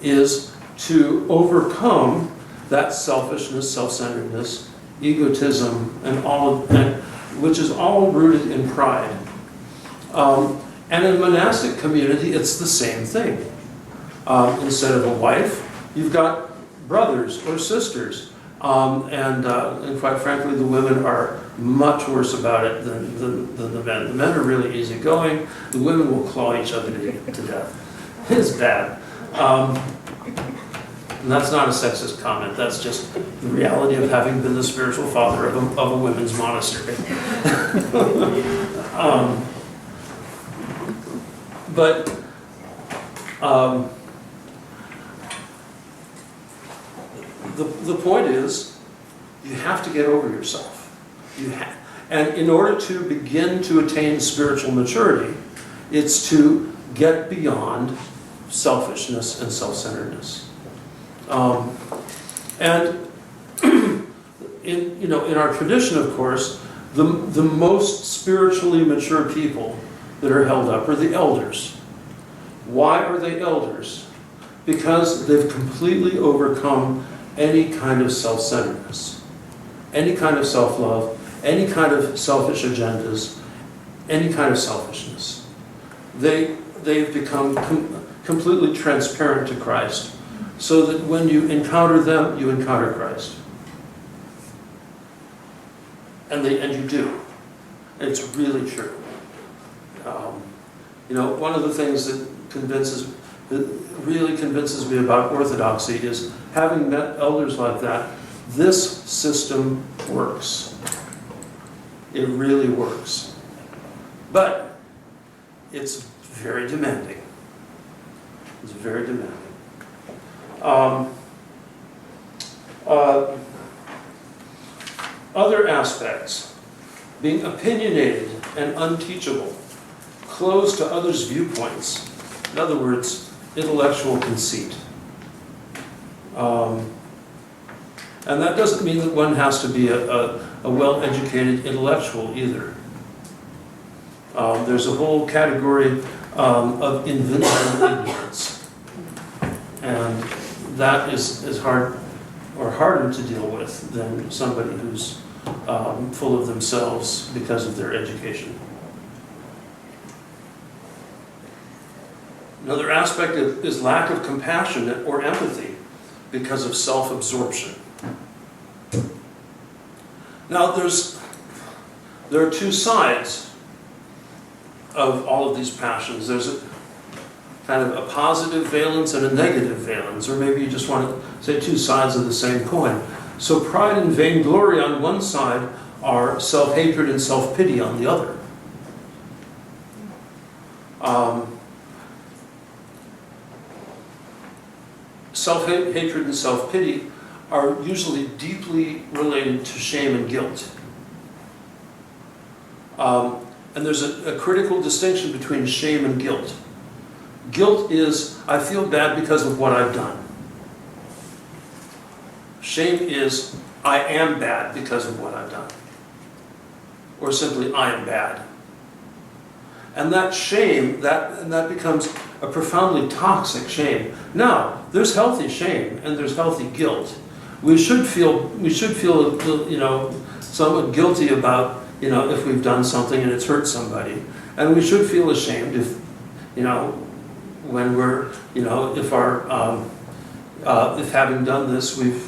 is to overcome that selfishness, self-centeredness, egotism, which is all rooted in pride. And in a monastic community, it's the same thing. Instead of a wife, you've got brothers or sisters. And quite frankly, the women are much worse about it than the men. The men are really easygoing. The women will claw each other to death. It's bad. And that's not a sexist comment. That's just the reality of having been the spiritual father of a women's monastery. The point is, you have to get over yourself. And in order to begin to attain spiritual maturity, it's to get beyond selfishness and self-centeredness. And in our tradition, of course, the most spiritually mature people that are held up are the elders. Why are they elders? Because they've completely overcome any kind of self-centeredness, any kind of self-love, any kind of selfish agendas, any kind of selfishness. They've become completely transparent to Christ, so that when you encounter them, you encounter Christ. And you do. It's really true. One of the things that really convinces me about orthodoxy is having met elders like that. This system works. It really works. But it's very demanding. It's very demanding. Other aspects: being opinionated and unteachable, closed to others' viewpoints. In other words, intellectual conceit. And that doesn't mean that one has to be a well-educated intellectual either. There's a whole category of invincible ignorance. And that is hard, or harder to deal with than somebody who's full of themselves because of their education. Another aspect is lack of compassion or empathy because of self-absorption. Now, there are two sides of all of these passions. There's a kind of a positive valence and a negative valence, or maybe you just want to say two sides of the same coin. So pride and vainglory on one side are self-hatred and self-pity on the other. Self-hatred and self-pity are usually deeply related to shame and guilt. And there's a critical distinction between shame and guilt. Guilt is, I feel bad because of what I've done. Shame is, I am bad because of what I've done. Or simply, I am bad. And that shame, that becomes a profoundly toxic shame. Now, there's healthy shame and there's healthy guilt. We should feel, somewhat guilty about, if we've done something and it's hurt somebody. And we should feel ashamed if, when we're, if having done this, we've,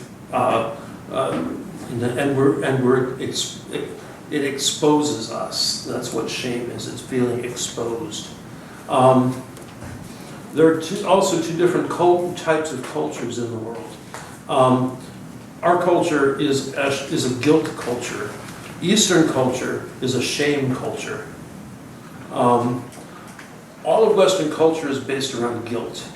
it exposes us. That's what shame is. It's feeling exposed. There are also two different types of cultures in the world. Our culture is a guilt culture. Eastern culture is a shame culture. All of Western culture is based around guilt.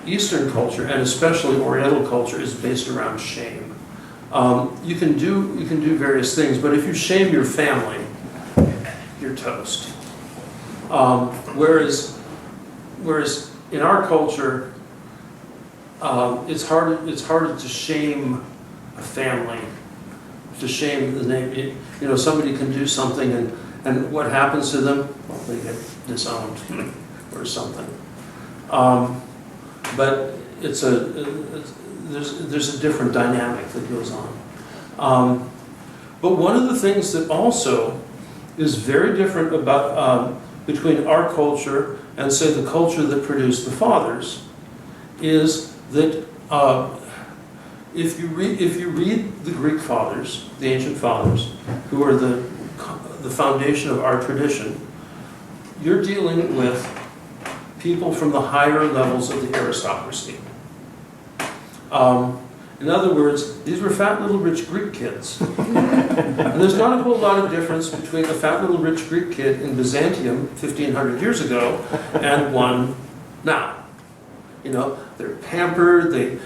Eastern culture, and especially Oriental culture, is based around shame. You can do various things, but if you shame your family, you're toast. Whereas in our culture, it's harder to shame a family, to shame the name. Somebody can do something, and what happens to them? Well, they get disowned. or something. But there's a different dynamic that goes on. But one of the things that also is very different about between our culture and, say, the culture that produced the fathers is that if you read the Greek fathers, the ancient fathers, who are the foundation of our tradition, you're dealing with people from the higher levels of the aristocracy. In other words, these were fat little rich Greek kids. And there's not a whole lot of difference between a fat little rich Greek kid in Byzantium 1,500 years ago and one now. You know, they're pampered, they're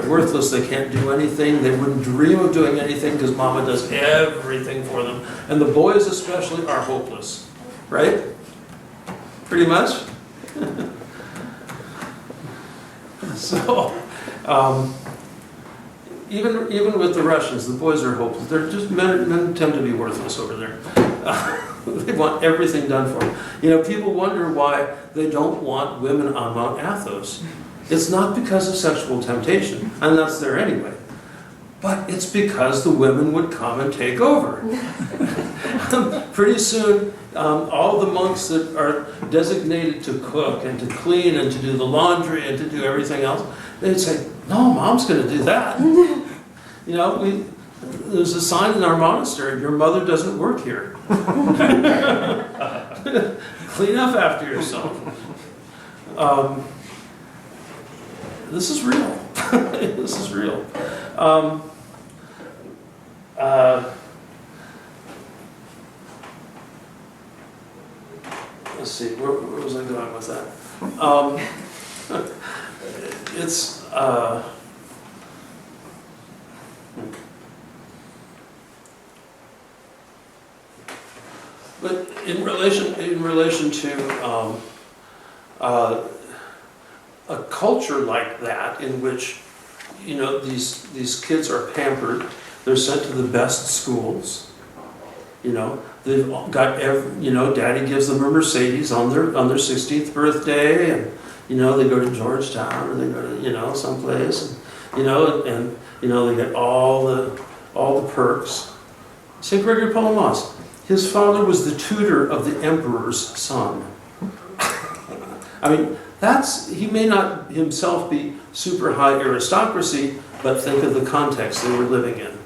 worthless, they can't do anything, they wouldn't dream of doing anything because mama does everything for them. And the boys especially are hopeless, right? Pretty much? So, even with the Russians, the boys are hopeless. They're just men tend to be worthless over there. They want everything done for them. You know, people wonder why they don't want women on Mount Athos. It's not because of sexual temptation, and that's there anyway. But it's because the women would come and take over. Pretty soon, all the monks that are designated to cook and to clean and to do the laundry and to do everything else, they'd say, "No, Mom's going to do that." You know, there's a sign in our monastery, "Your mother doesn't work here." Clean up after yourself. This is real. This is real. Let's see, where was I going with that? But in relation to a culture like that, in which, you know, these kids are pampered, they're sent to the best schools, you know, they've got Daddy gives them a Mercedes on their 16th birthday, and you know, they go to Georgetown or they go to, you know, someplace, and they get all the perks. St. Gregory Palamas, his father was the tutor of the emperor's son. I mean, he may not himself be super high aristocracy, but think of the context they were living in.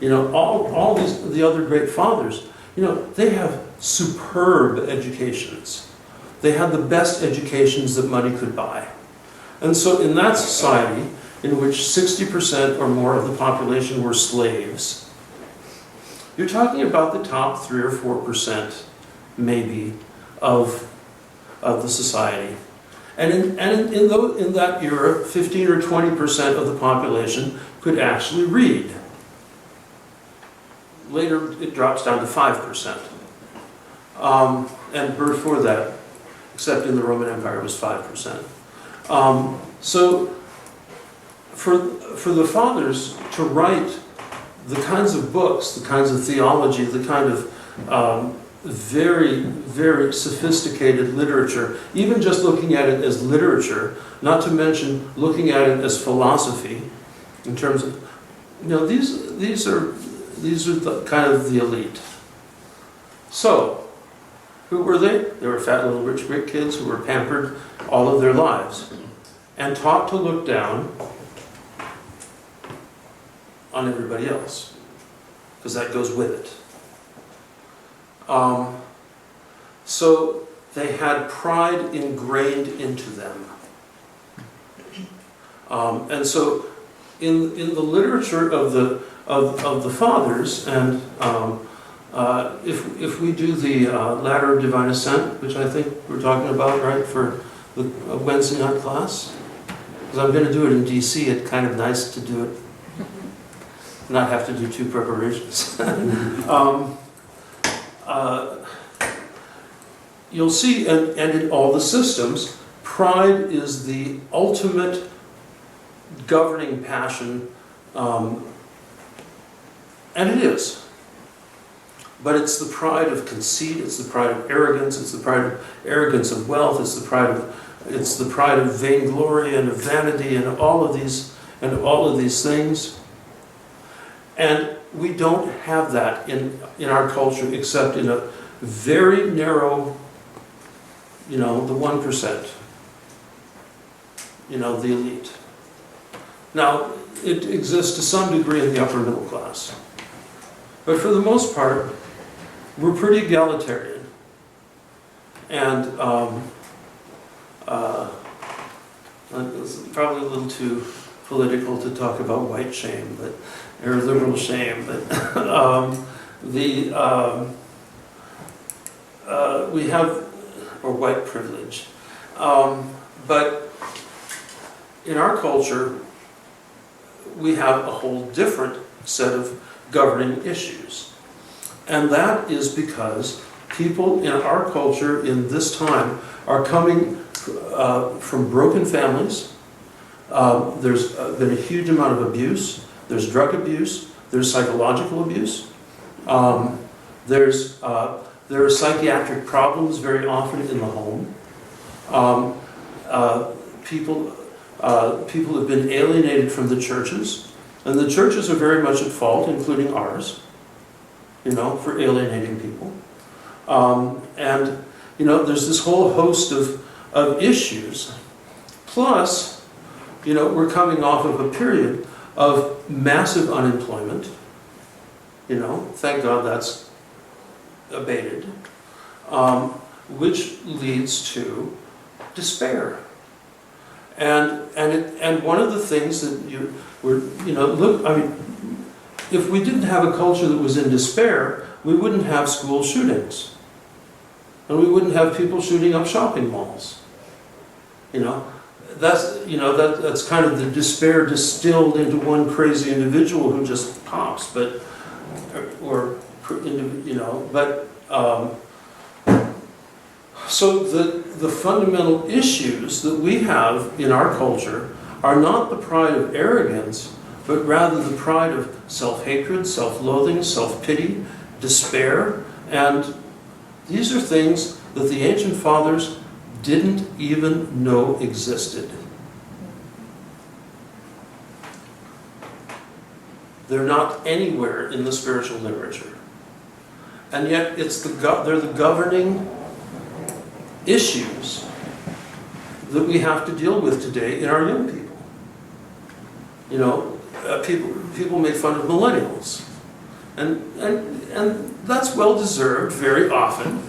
You know, all the other great fathers, you know, they have superb educations. They had the best educations that money could buy. And so in that society, in which 60% or more of the population were slaves, you're talking about the top 3 or 4%, maybe, of the society. And in that era, 15 or 20% of the population could actually read. Later, it drops down to 5%. And before that, except in the Roman Empire, it was 5%. So for the fathers to write the kinds of books, the kinds of theology, the kind of very, very sophisticated literature, even just looking at it as literature, not to mention looking at it as philosophy, in terms of, you know, these are the kind of the elite. So, who were they? They were fat little rich Greek kids who were pampered all of their lives and taught to look down on everybody else, because that goes with it. So they had pride ingrained into them. And so in the literature of the fathers, and if we do the ladder of divine ascent, which I think we're talking about, right, for the Wednesday night class, because I'm going to do it in DC, it's kind of nice to do it, not have to do 2 preparations. You'll see, and in all the systems, pride is the ultimate governing passion, and it is. But it's the pride of conceit, it's the pride of arrogance, it's the pride of arrogance of wealth, it's the pride of vainglory and of vanity and all of these things. And we don't have that in our culture except in a very narrow, the 1%, the elite. Now, it exists to some degree in the upper middle class. But for the most part, we're pretty egalitarian. And it's probably a little too political to talk about white shame, or liberal shame, but we have, or white privilege. But in our culture, we have a whole different set of governing issues. And that is because people in our culture in this time are coming from broken families. There's been a huge amount of abuse. There's drug abuse. There's psychological abuse. There are psychiatric problems very often in the home. People have been alienated from the churches, and the churches are very much at fault, including ours, for alienating people. And there's this whole host of issues. Plus, we're coming off of a period of massive unemployment. Thank God that's abated, which leads to despair. And one of the things that if we didn't have a culture that was in despair, we wouldn't have school shootings. And we wouldn't have people shooting up shopping malls. That's kind of the despair distilled into one crazy individual who just pops, so the fundamental issues that we have in our culture are not the pride of arrogance, but rather the pride of self-hatred, self-loathing, self-pity, despair. And these are things that the ancient fathers didn't even know existed. They're not anywhere in the spiritual literature. And yet they're the governing issues that we have to deal with today in our young people. People make fun of millennials. And that's well-deserved very often.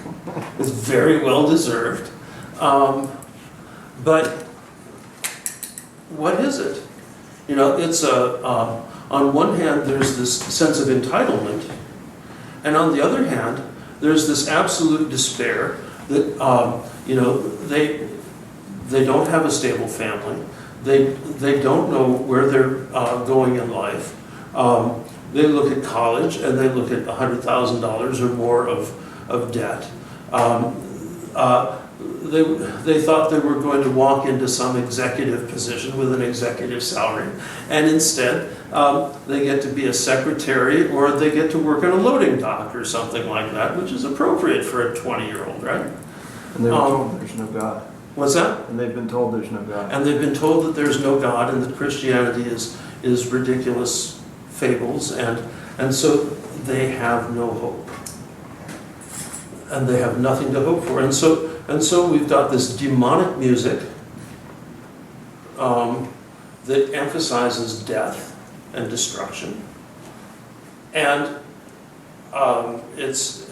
It's very well-deserved. But what is it? It's on one hand, there's this sense of entitlement, and on the other hand, there's this absolute despair that they don't have a stable family. They don't know where they're going in life. They look at college and they look at $100,000 or more of debt. They thought they were going to walk into some executive position with an executive salary, and instead they get to be a secretary, or they get to work on a loading dock or something like that, which is appropriate for a 20-year-old, right? And they've been told there's no God. What's that? And they've been told there's no God. And they've been told that there's no God, and that Christianity is ridiculous fables, and so they have no hope. And they have nothing to hope for. And so we've got this demonic music that emphasizes death and destruction. And it's,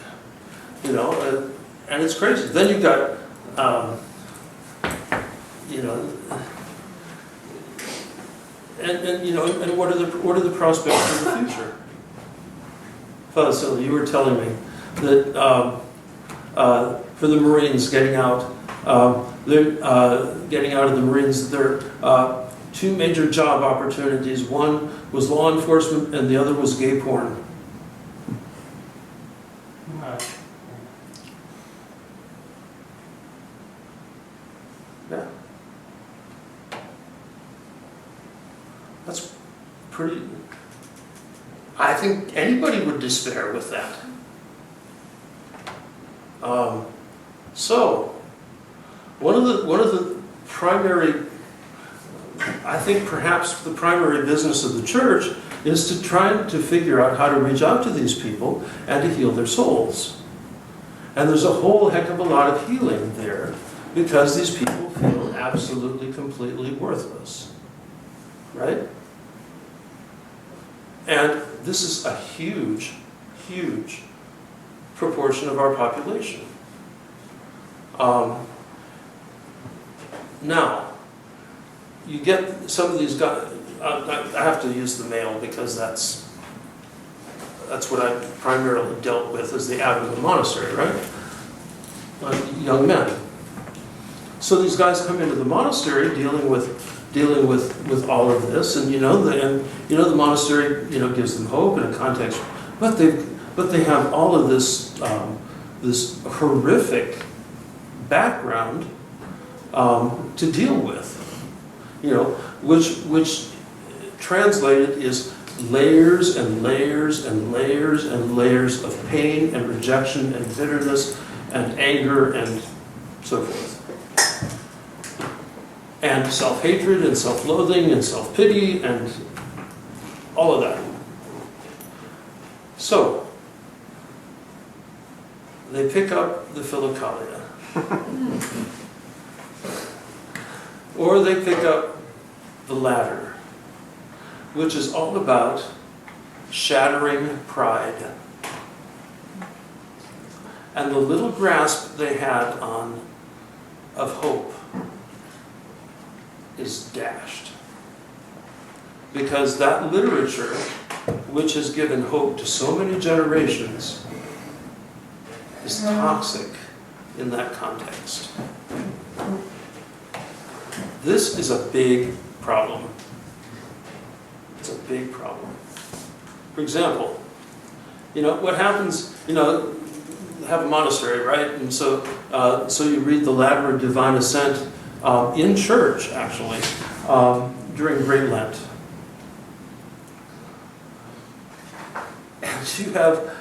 and it's crazy. Then you've got, and what are the prospects for the future? Father Silly, you were telling me that for the Marines getting out, they're getting out of the Marines, there are two major job opportunities. One was law enforcement, and the other was gay porn. Yeah. That's pretty... I think anybody would despair with that. So, one of the primary, I think perhaps the primary business of the church is to try to figure out how to reach out to these people and to heal their souls. And there's a whole heck of a lot of healing there because these people feel absolutely, completely worthless. Right? And this is a huge, huge proportion of our population. Now, you get some of these guys, I have to use the male because that's what I primarily dealt with as the abbot of the monastery, right? Young men. So these guys come into the monastery dealing with all of this, and the monastery gives them hope and a context, but they have all of this this horrific background to deal with, which translated is layers and layers and layers and layers of pain and rejection and bitterness and anger and so forth. And self-hatred and self-loathing and self-pity and all of that. So, they pick up the Philokalia. Or they pick up the ladder, which is all about shattering pride. And the little grasp they had of hope is dashed. Because that literature, which has given hope to so many generations, is toxic in that context. This is a big problem. It's a big problem. For example, what happens, have a monastery, right? And so you read the Ladder of Divine Ascent in church, actually, during Great Lent. And you have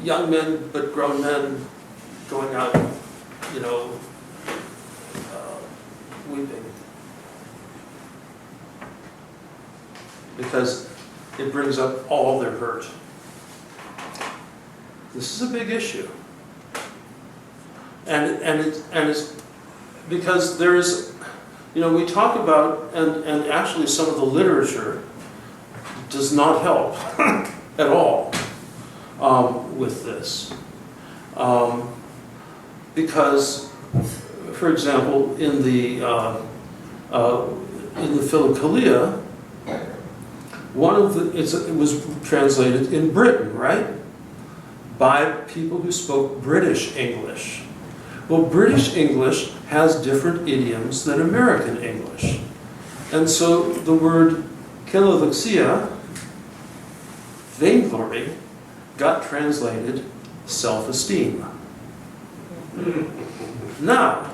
young men, but grown men, going out, weeping. Because it brings up all their hurt. This is a big issue. And it's because there's, we talk about, and actually some of the literature does not help at all with this. Because, for example, in the Philokalia, it was translated in Britain, right? By people who spoke British English. Well, British English has different idioms than American English. And so the word keloloxia, vainglory, got translated self-esteem. Now,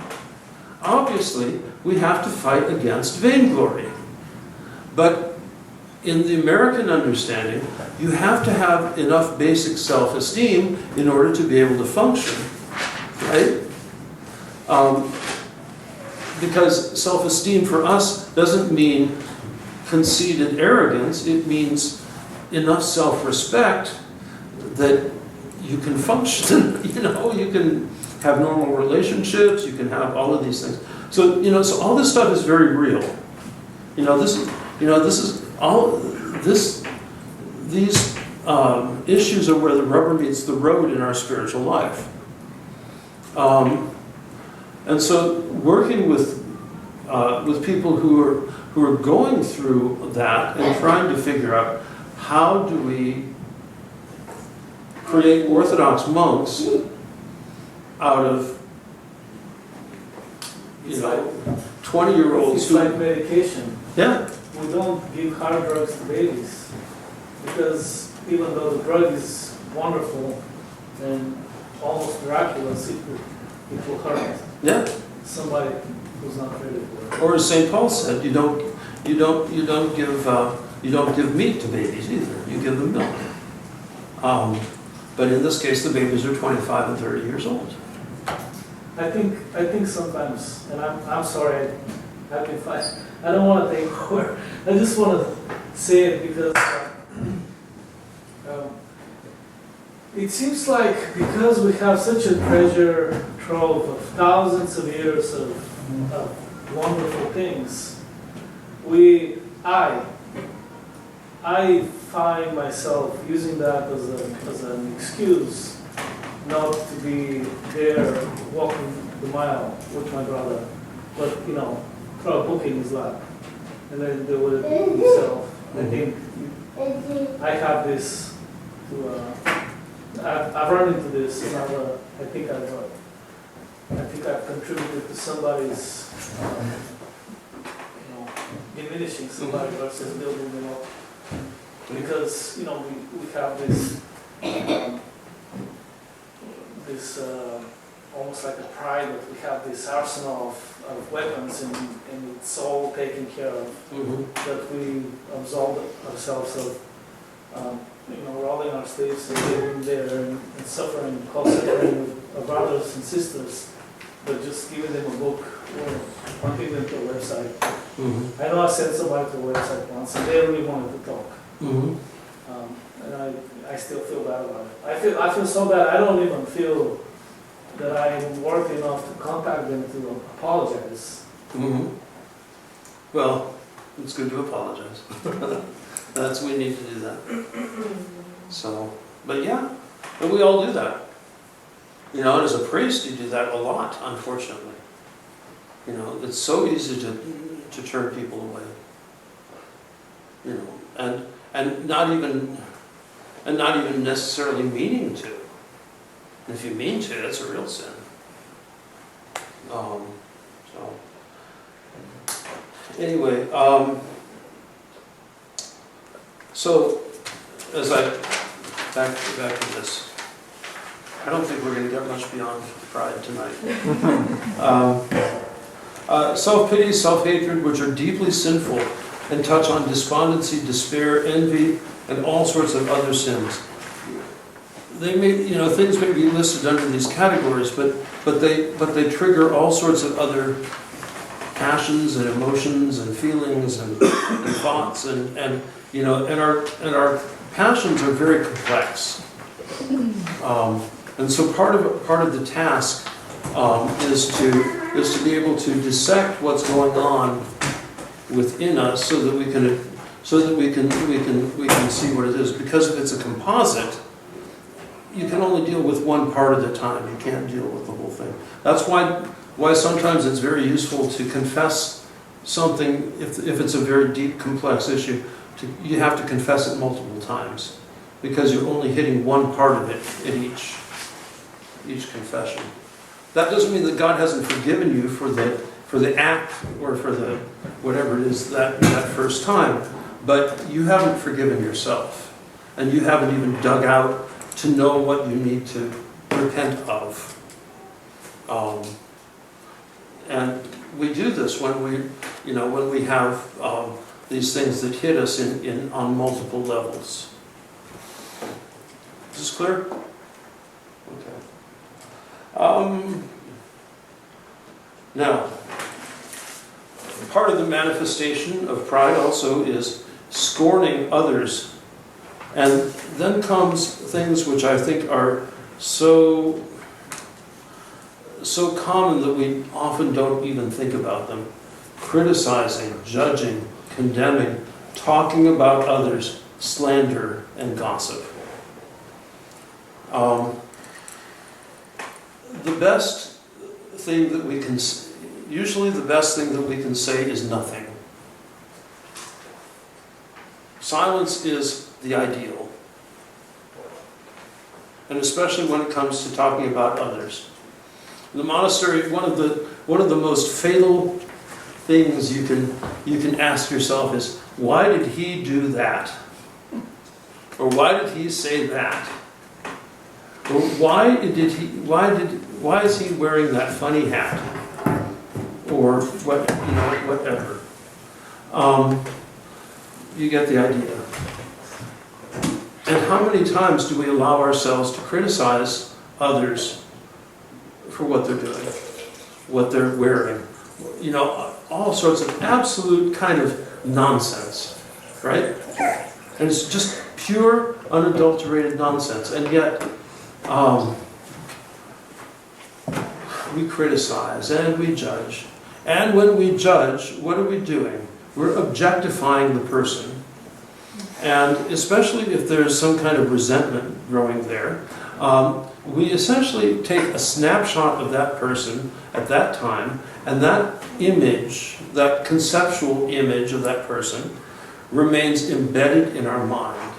obviously, we have to fight against vainglory. But in the American understanding, you have to have enough basic self-esteem in order to be able to function, right? Because self-esteem for us doesn't mean conceited arrogance. It means enough self-respect that you can function, you can have normal relationships, you can have all of these things. So, so all this stuff is very real. These issues are where the rubber meets the road in our spiritual life. And so working with people who are going through that and trying to figure out how do we create Orthodox monks out of 20-year-olds. It's like medication. Yeah. We don't give hard drugs to babies because even though the drug is wonderful and almost miraculous, it will hurt. Yeah. Somebody who's not ready for it. Or as St. Paul said, you don't give meat to babies either. You give them milk. But in this case, the babies are 25 and 30 years old. I think sometimes, and I'm sorry, I can find, I don't want to take over. I just want to say it because it seems like because we have such a treasure trove of thousands of years of wonderful things, I find myself using that as an excuse not to be there walking the mile with my brother, but throw a book in his lap and then do it himself. I think I have this I've run into this, and I think I've contributed to somebody's diminishing somebody versus building them up, because we have this almost like a pride that we have this arsenal of weapons and it's all taken care of, that we absolve ourselves of rolling our sleeves and living there and suffering, co-suffering with our brothers and sisters, but just giving them a book or pointing them to a website. I know I sent somebody to a website once and they really wanted to talk. And I still feel bad about it. I feel so bad, I don't even feel that I'm worthy enough to contact them to apologize. Well, it's good to apologize. We need to do that. So, but yeah, and we all do that. And as a priest, you do that a lot, unfortunately. It's so easy to turn people away. And not even necessarily meaning to. And if you mean to, that's a real sin. Anyway, so as I back to this, I don't think we're going to get much beyond pride tonight. Self-pity, self-hatred, which are deeply sinful and touch on despondency, despair, envy, and all sorts of other sins. They may, things may be listed under these categories, but they trigger all sorts of other passions and emotions and feelings and thoughts and our passions are very complex. And so part of the task is to be able to dissect what's going on within us so that we can see what it is. Because if it's a composite, you can only deal with one part at a time. You can't deal with the whole thing. That's why sometimes it's very useful to confess something if it's a very deep, complex issue. You have to confess it multiple times because you're only hitting one part of it at each confession. That doesn't mean that God hasn't forgiven you for the act or for the whatever it is that first time, but you haven't forgiven yourself, and you haven't even dug out to know what you need to repent of. And we do this when we have these things that hit us on multiple levels. Is this clear? Okay. Now, part of the manifestation of pride also is scorning others. And then comes things which I think are so common that we often don't even think about them. Criticizing, judging, condemning, talking about others, slander, and gossip. Usually the best thing that we can say is nothing. Silence is the ideal. And especially when it comes to talking about others. In the monastery, one of the most fatal things you can ask yourself is, why did he do that? Or why did he say that? Or why is he wearing that funny hat? Or whatever. You get the idea. And how many times do we allow ourselves to criticize others for what they're doing, what they're wearing? You know, all sorts of absolute kind of nonsense, right? And it's just pure, unadulterated nonsense. And yet, we criticize and we judge. And when we judge, what are we doing? We're objectifying the person. And especially if there's some kind of resentment growing there, we essentially take a snapshot of that person at that time, and that image, that conceptual image of that person, remains embedded in our mind.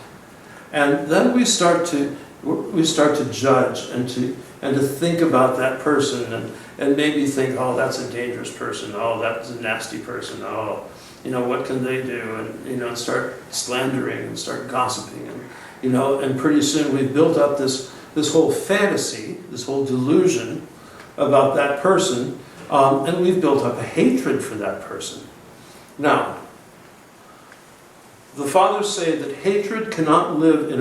And then we start to judge and to think about that person and maybe think, oh, that's a dangerous person, oh, that's a nasty person, oh, you know, what can they do? And, you know, and start slandering and start gossiping. And, you know, and pretty soon we've built up this whole fantasy, this whole delusion about that person, and we've built up a hatred for that person. Now, the fathers say that hatred cannot live in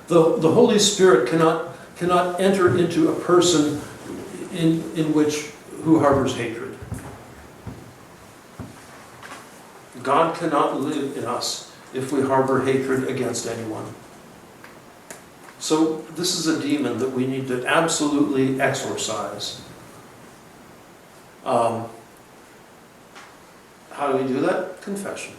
the Holy Spirit cannot enter into a person who harbors hatred. God cannot live in us if we harbor hatred against anyone. So this is a demon that we need to absolutely exorcise. How do we do that? Confession.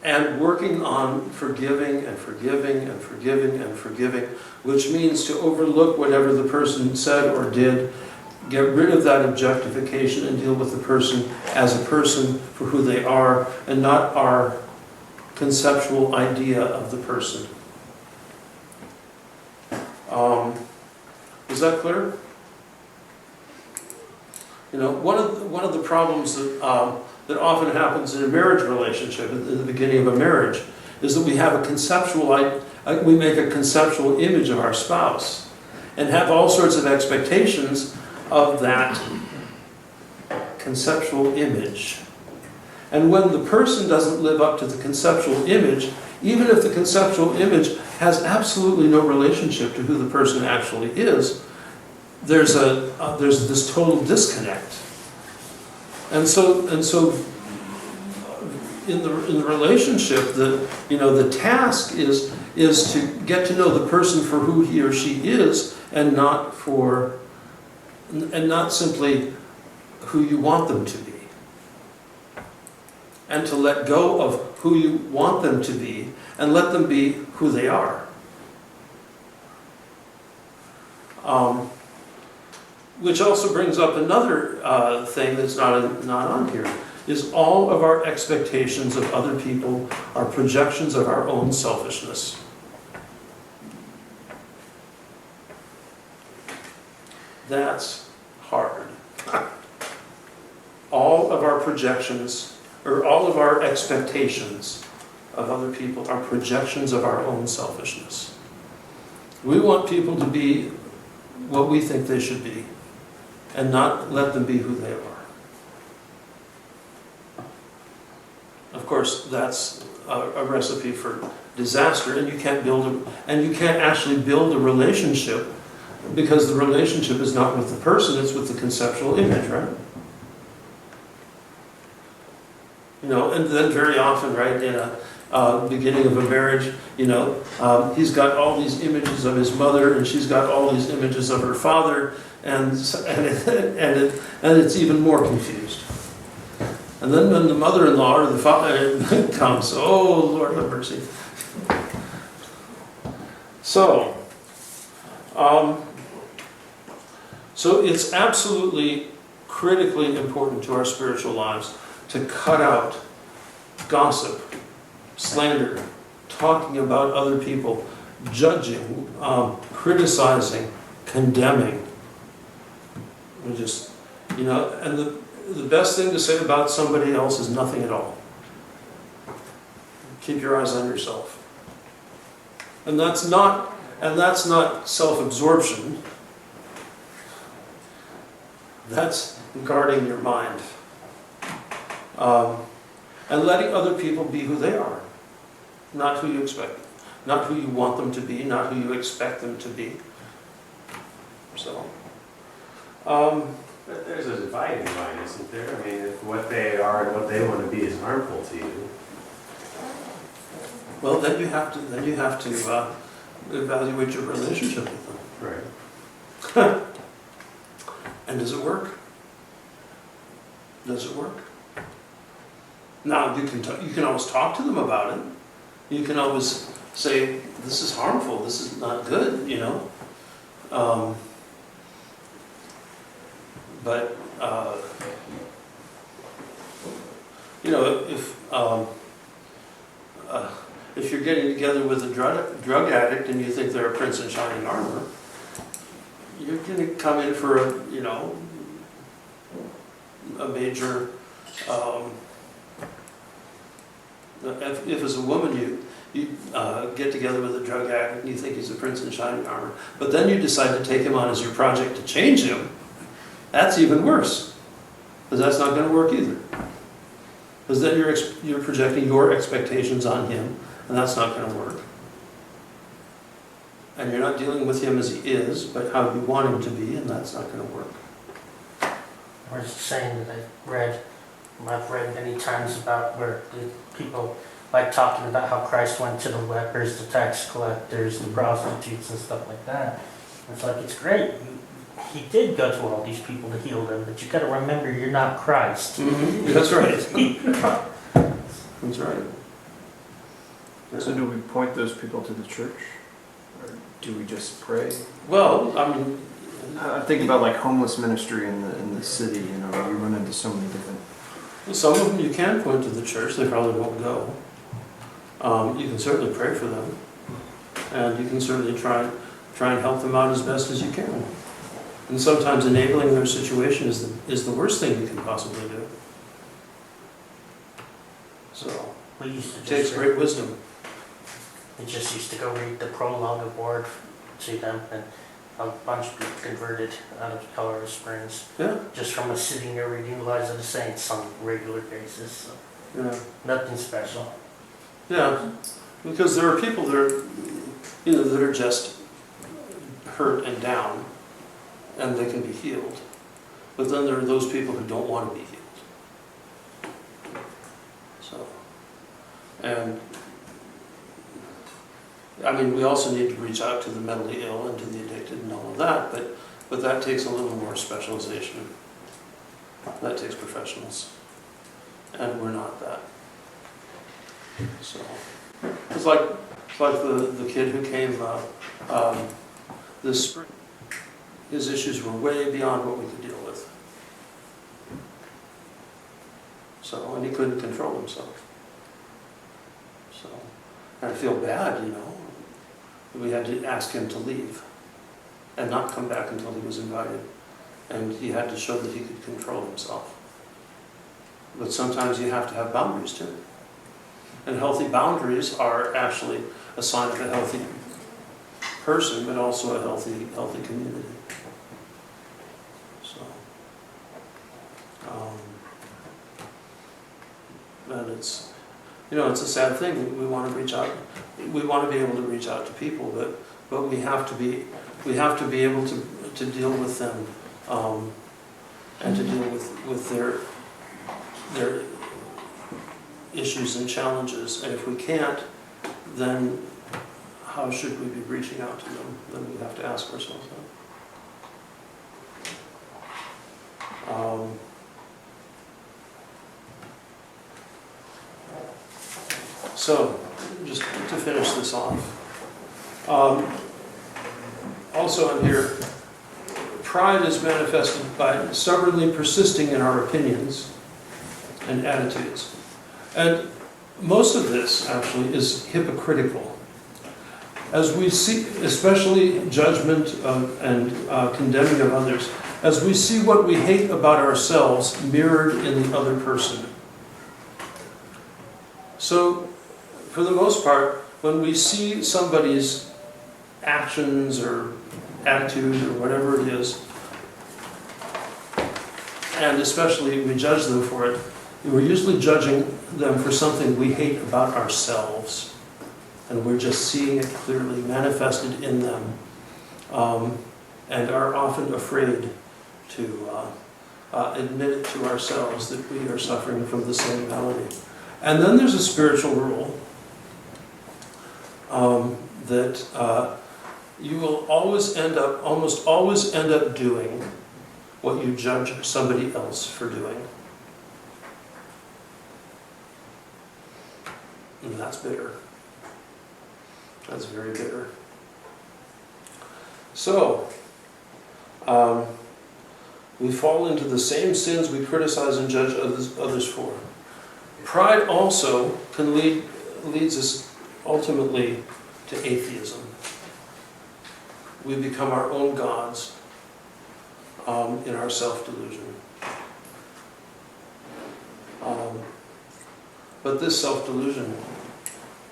And working on forgiving and forgiving and forgiving and forgiving, which means to overlook whatever the person said or did, get rid of that objectification and deal with the person as a person for who they are and not our conceptual idea of the person. Is that clear? You know, one of the problems that often happens in a marriage relationship, at the beginning of a marriage, is that we have we make a conceptual image of our spouse and have all sorts of expectations of that conceptual image. And when the person doesn't live up to the conceptual image, even if the conceptual image has absolutely no relationship to who the person actually is, there's this total disconnect. And so in the relationship, the task is to get to know the person for who he or she is, and not simply who you want them to be. And to let go of who you want them to be and let them be who they are. Which also brings up another thing that's not on here, is all of our expectations of other people are projections of our own selfishness. That's hard. All of our projections, or all of our expectations of other people are projections of our own selfishness. We want people to be what we think they should be, and not let them be who they are. Of course, that's a recipe for disaster, and you can't actually build a relationship, because the relationship is not with the person, it's with the conceptual image, right? You know, and then very often, right, in a beginning of a marriage, you know, he's got all these images of his mother, and she's got all these images of her father, and it's even more confused. And then when the mother-in-law or the father comes, oh, Lord have mercy. So it's absolutely critically important to our spiritual lives to cut out gossip, slander, talking about other people, judging, criticizing, condemning. We just, you know, and the best thing to say about somebody else is nothing at all. Keep your eyes on yourself. And that's not self-absorption. That's guarding your mind. And letting other people be who they are, not who you expect. not who you want them to be, not who you expect them to be. So, But there's a dividing line, isn't there? I mean, if what they are and what they want to be is harmful to you. well, then you have to evaluate your relationship with them. Right. And does it work? Does it work? Now, you can always talk to them about it. You can always say, this is harmful, this is not good, you know? But, you know, if you're getting together with a drug addict and you think they're a prince in shining armor, you're going to come in for a major, if as a woman you get together with a drug addict and you think he's a prince in shining armor, but then you decide to take him on as your project to change him, that's even worse, because that's not going to work either. Because then you're projecting your expectations on him, and that's not going to work. And you're not dealing with him as he is, but how you want him to be, and that's not going to work. I was saying that I've read many times about where the people like talking about how Christ went to the lepers, the tax collectors, the prostitutes, and stuff like that. It's like, it's great. He did go to all these people to heal them, but you got to remember, you're not Christ. Mm-hmm. That's right. That's right. So do we point those people to the church? Or do we just pray? Well, I mean, I think about like homeless ministry in the city, you know, you run into so many different... some of them you can point to the church, they probably won't go. You can certainly pray for them, and you can certainly try and help them out as best as you can. And sometimes enabling their situation is the worst thing you can possibly do. So, We used to it takes great wisdom. We just used to go read the prologue of Word to them, and a bunch of people converted out of Colorado Springs Yeah, just from us sitting there reading the lives of the saints on a regular basis. So yeah. nothing special. Yeah, because there are people that are, that are just hurt and down, and they can be healed. But then there are those people who don't want to be healed. So, and I mean, we also need to reach out to the mentally ill and to the addicted and all of that, but that takes a little more specialization. That takes professionals, and we're not that. So, it's like the kid who came this spring. His issues were way beyond what we could deal with. So, and he couldn't control himself. So, and I feel bad, We had to ask him to leave and not come back until he was invited. And he had to show that he could control himself. But sometimes you have to have boundaries too. And healthy boundaries are actually a sign of a healthy person, but also a healthy community. So, and it's a sad thing. We want to reach out. We want to be able to reach out to people, but we have to be able to deal with them, and to deal with their issues and challenges. And if we can't, then how should we be reaching out to them? Then we have to ask ourselves that. So, just to finish this off, also in here, pride is manifested by stubbornly persisting in our opinions and attitudes. And most of this, actually, is hypocritical. As we see, especially judgment and condemning of others, as we see what we hate about ourselves mirrored in the other person. So, for the most part, when we see somebody's actions or attitude or whatever it is, and especially we judge them for it, we're usually judging them for something we hate about ourselves. and we're just seeing it clearly manifested in them, and are often afraid to admit it to ourselves that we are suffering from the same malady. And then there's a spiritual rule that you will almost always end up doing what you judge somebody else for doing. And that's bitter. That's very bitter. So, we fall into the same sins we criticize and judge others for. Pride also leads us ultimately to atheism. We become our own gods in our self-delusion. But this self-delusion,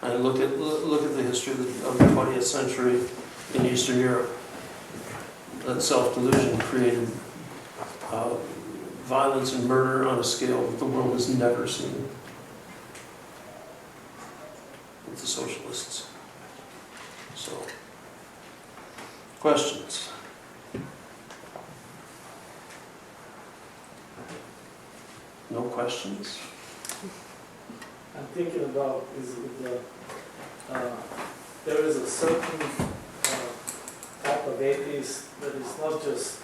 and look at the history of the 20th century in Eastern Europe. That self-delusion created violence and murder on a scale that the world has never seen with the socialists. So, questions? No questions? I'm thinking about is the there is a certain type of atheist that is not just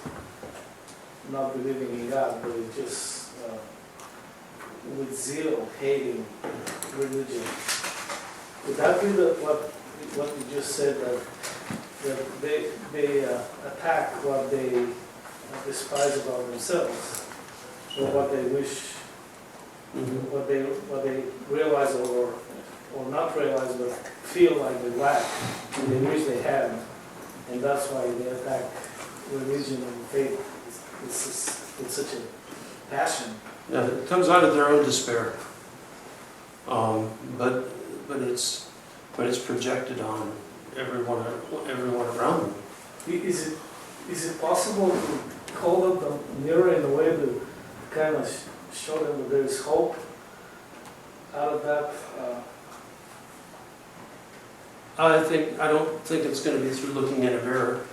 not believing in God, but it just with zeal hating religion. Would that be what you just said, that they attack what they despise about themselves, or what they wish, what they realize or not realize, but feel like they lack, and they wish they had, and that's why they attack religion and faith with such a passion. Yeah, it comes out of their own despair, but it's projected on everyone around them. Is it possible to hold up the mirror in a way to kind of show them that there is hope out of that? I don't think it's going to be through looking in a mirror.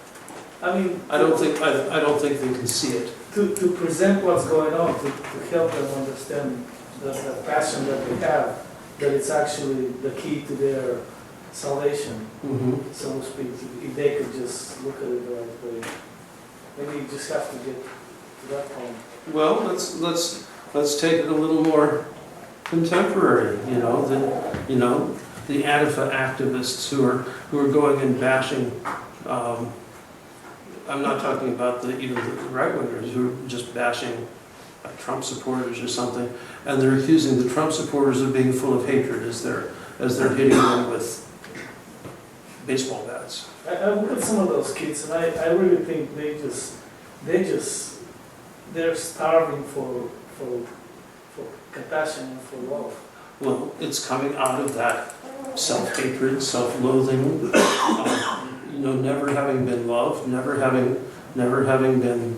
I mean, I don't think they can see it. to present what's going on, to help them understand the passion that they have, that it's actually the key to their salvation, so to speak. If they could just look at it the right way. Maybe you just have to get to that point. Well, let's take it a little more contemporary. The Antifa activists who are going and bashing. I'm not talking about even the right-wingers who are just bashing Trump supporters or something, and they're accusing the Trump supporters of being full of hatred as they're hitting them with baseball bats. I look at some of those kids, and I really think they're starving for compassion and for love. Well, it's coming out of that self-hatred, self-loathing, never having been loved, never having been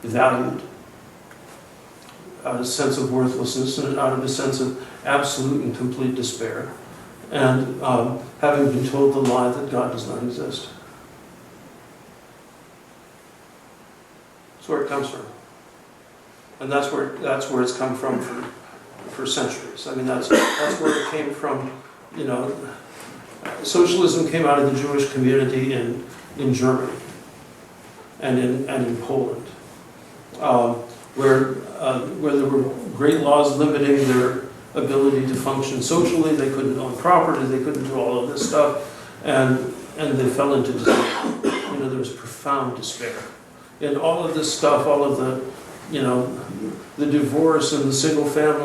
valued, out of a sense of worthlessness and out of a sense of absolute and complete despair, and having been told the lie that God does not exist. That's where it comes from, and that's where it's come from for centuries. I mean, that's where it came from. Socialism came out of the Jewish community in Germany and in Poland, where there were great laws limiting their ability to function socially. They couldn't own property. They couldn't do all of this stuff, and they fell into despair. There was profound despair, and all of this stuff, all of the the divorce and the single parent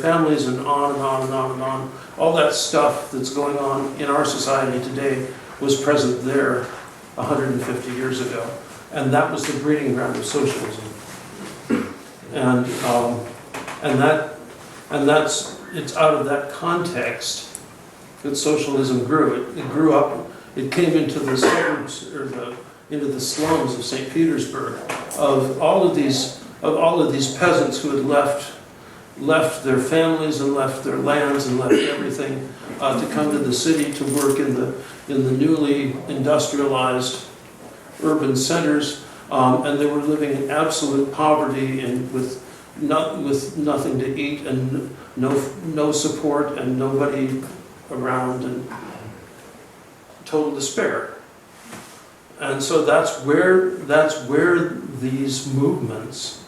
families, and on and on and on and on. All that stuff that's going on in our society today was present there 150 years ago, and that was the breeding ground of socialism. And it's out of that context that socialism grew. It grew up. It came into the suburbs into the slums of St. Petersburg of all of these peasants who had left left their families and left their lands and left everything to come to the city to work in the newly industrialized urban centers, and they were living in absolute poverty and with nothing to eat and no support and nobody around and total despair. And so that's where these movements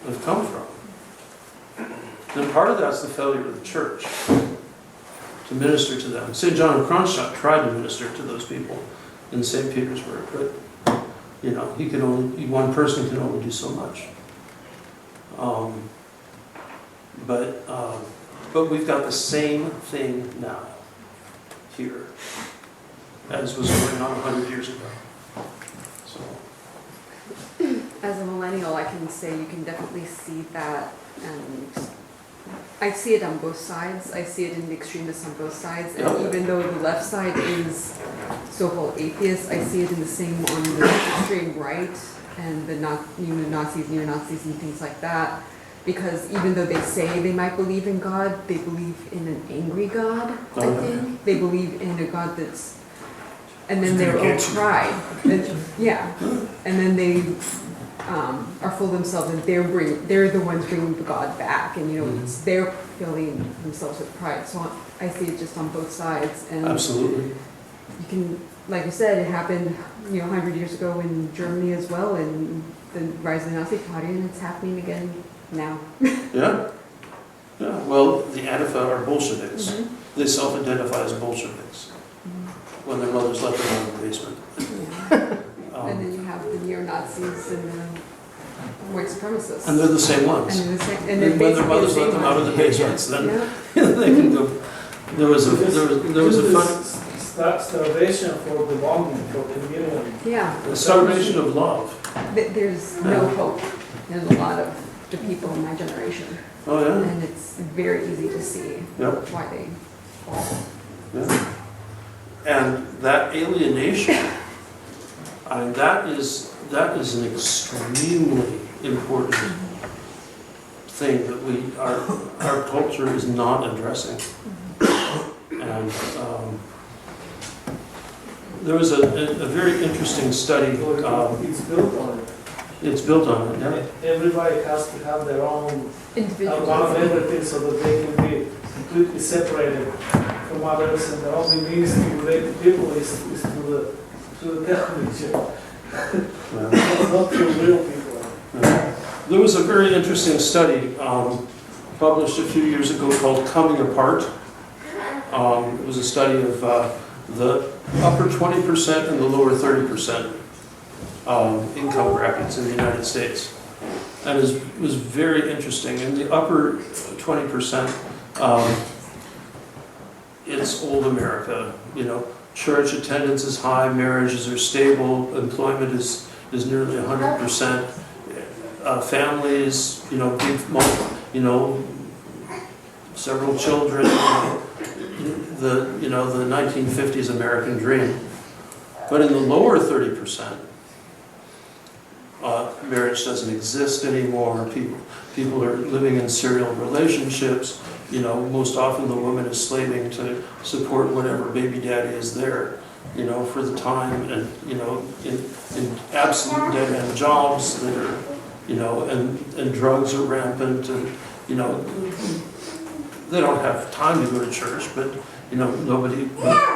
have come from. And part of that's the failure of the church to minister to them. St. John of Kronstadt tried to minister to those people in St. Petersburg, but one person can only do so much. But we've got the same thing now here as was going on 100 years ago. So. As a millennial, I can say you can definitely see that, and I see it on both sides. I see it in the extremists on both sides, and even though the left side is so-called atheists, I see it in the same on the extreme right and the Nazis, neo-Nazis, and things like that. Because even though they say they might believe in God, they believe in an angry God, I think. They believe in a God that's, and then their own pride. Yeah. And then they are full of themselves, and they're the ones bringing the God back, and it's they're filling themselves with pride. So I see it just on both sides. And absolutely. You can, like you said, it happened 100 years ago in Germany as well, and the rise of the Nazi Party, and it's happening again now. Yeah. Well, the Antifa are Bolsheviks. Mm-hmm. They self-identify as Bolsheviks when their mothers left them in the basement. Yeah. And then you have the neo-Nazis and the white supremacists. And they're the same ones. And When their mothers let them out of the basements, then they can go. There was a fun starvation for belonging, for community. Yeah. starvation of love. There's no hope in a lot of the people in my generation. Oh yeah. And it's very easy to see why they fall. Yeah. And that alienation, I mean, that is an extremely important thing that our culture is not addressing. And there was a very interesting study. It's built on it. It's built on it, yeah. Everybody has to have their own Individuals. account of everything so that they can be completely separated from others, and the only means to relate to people is through the television, not through real people. Yeah. There was a very interesting study published a few years ago called Coming Apart. It was a study of the upper 20% and the lower 30% income brackets in the United States. And it was very interesting. In the upper 20%, it's old America. Church attendance is high, marriages are stable, employment is nearly 100%. Families, several children. The 1950s American dream. But in the lower 30%, marriage doesn't exist anymore. People are living in serial relationships. Most often the woman is slaving to support whatever baby daddy is there, for the time, and in absolute dead-end jobs that are, and drugs are rampant, and they don't have time to go to church, but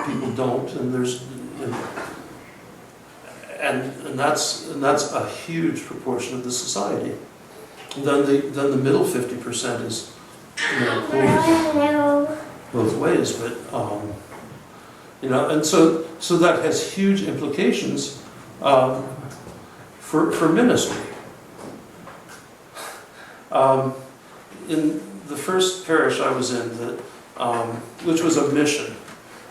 people don't, and that's a huge proportion of the society. And then the middle 50% is both ways, but and so that has huge implications for ministry. In the first parish I was in, which was a mission,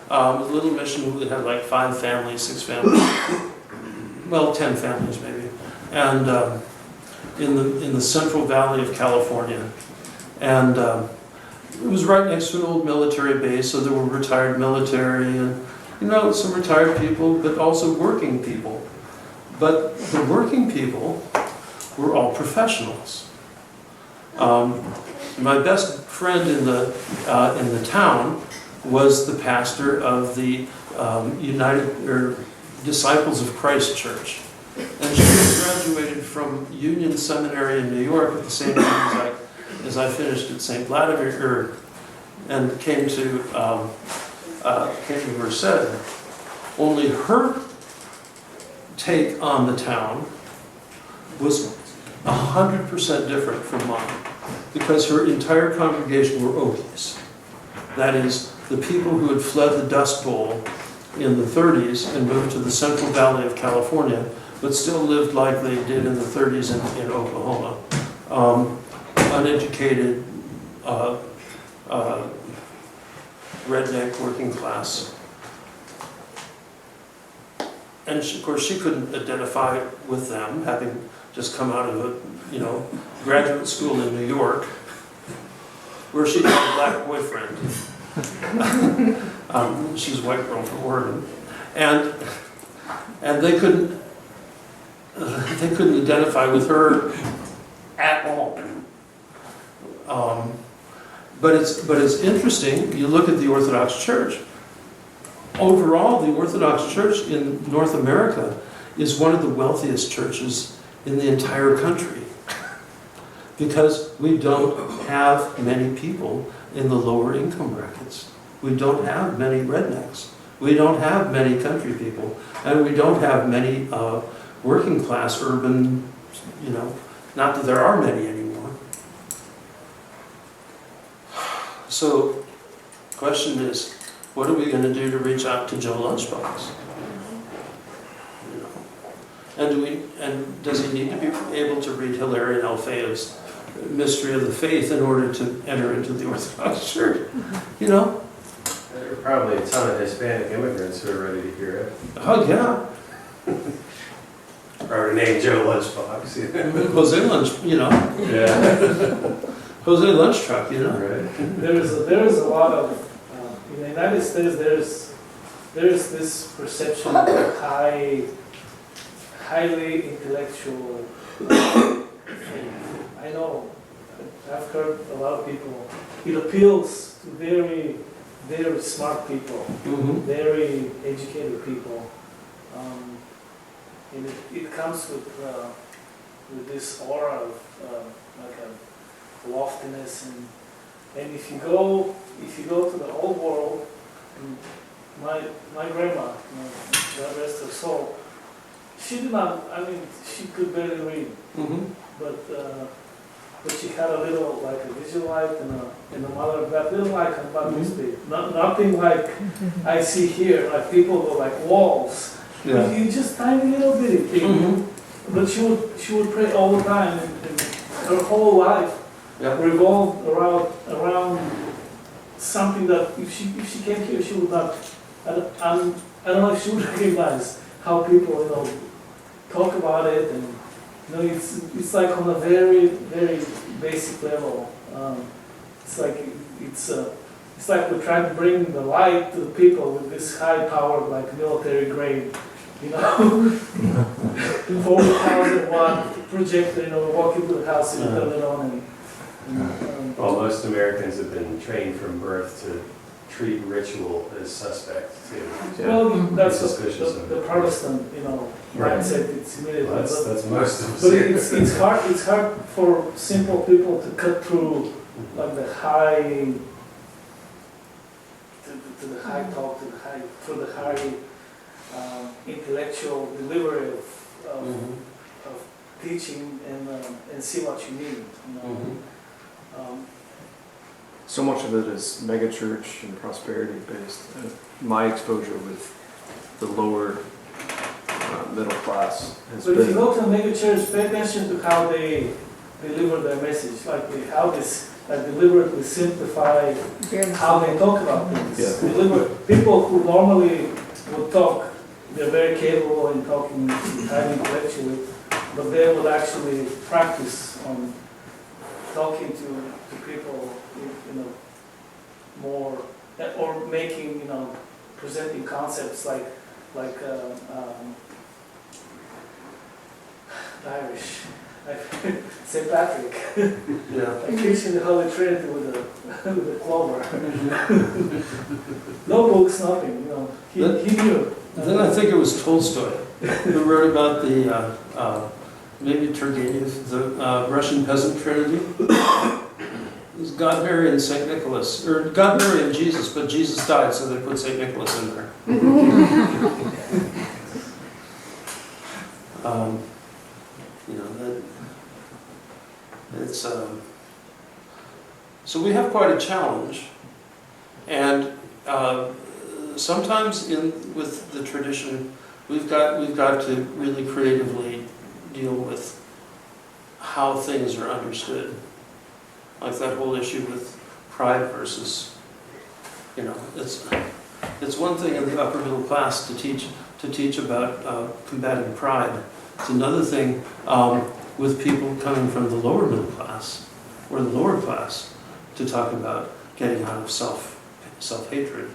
a little mission that had like 5 families, 6 families, well, 10 families maybe, and in the Central Valley of California, and it was right next to an old military base, so there were retired military and some retired people, but also working people. But the working people were all professionals. my best friend in the town was the pastor of the Disciples of Christ Church. And she graduated from Union Seminary in New York at the same time as I finished at St. Vladimir, and came to Merced. Only her take on the town was 100% different from mine, because her entire congregation were Okies. That is, the people who had fled the Dust Bowl in the 30s and moved to the Central Valley of California, but still lived like they did in the 30s in Oklahoma. Uneducated, redneck, working class. And of course, she couldn't identify with them, having just come out of a, graduate school in New York, where she had a black boyfriend. She's a white girl from Oregon, and they couldn't identify with her at all. But it's interesting. You look at the Orthodox Church. Overall, the Orthodox Church in North America is one of the wealthiest churches in the entire country, because we don't have many people in the lower income brackets. We don't have many rednecks. We don't have many country people, and we don't have many working class urban, not that there are many anymore. So, the question is, what are we going to do to reach out to Joe Lunchbox? And does he need to be able to read Hilarion Alfea's Mystery of the Faith in order to enter into the Orthodox Church? There are probably a ton of Hispanic immigrants who are ready to hear it. Oh, yeah. Or named Joe Lunchbox. Jose Lunch, Yeah. Jose Lunch Truck, Right. There is a lot of in the United States. There's this perception of highly intellectual faith. I know. I've heard a lot of people. It appeals to very, very smart people, very educated people, and it comes with this aura of like a loftiness, and if you go to the old world, my grandma, God rest her soul, she did not. She could barely read, but she had a little, like a visual light and a mother of God, little icon about this big. Nothing like I see here. Like people go like walls. Yeah. You just tiny little bitty thing. But she would pray all the time, and her whole life revolved around something that if she came here, she would not. I don't know if she would recognize how people talk about it, and it's like on a very, very basic level. It's like we're trying to bring the light to the people with this high powered, like military grade, 40,000 watt projector, walk into the house and turn it on. Well, most Americans have been trained from birth to treat ritual as suspect too. Well, that's suspicious the Protestant, mindset. It's immediately. Well, that's most of us. But it's hard for simple people to cut through, like the high, to the high talk, through the high intellectual delivery of teaching and see what you need. So much of it is megachurch and prosperity based. My exposure with the lower middle class has But if you been. go to a mega church, pay attention to how they deliver their message, how this deliberately simplify how they talk about things. Yeah. People who normally would talk, they're very capable in talking highly intellectually, but they would actually practice on talking to people, more, or making, presenting concepts like Irish. St. Patrick. Yeah. Like preaching the Holy Trinity with a clover. No books, nothing, you know. He knew. Then I think it was Tolstoy who wrote about the, maybe Turgenev, the Russian peasant trinity. It was God, Mary, and St. Nicholas, or God, Mary, and Jesus, but Jesus died, so they put St. Nicholas in there. You know, that it's, so we have quite a challenge, and sometimes with the tradition, we've got to really creatively deal with how things are understood. Like that whole issue with pride versus, you know, it's one thing in the upper middle class to teach about combating pride. It's another thing with people coming from the lower middle class or the lower class to talk about getting out of self-hatred.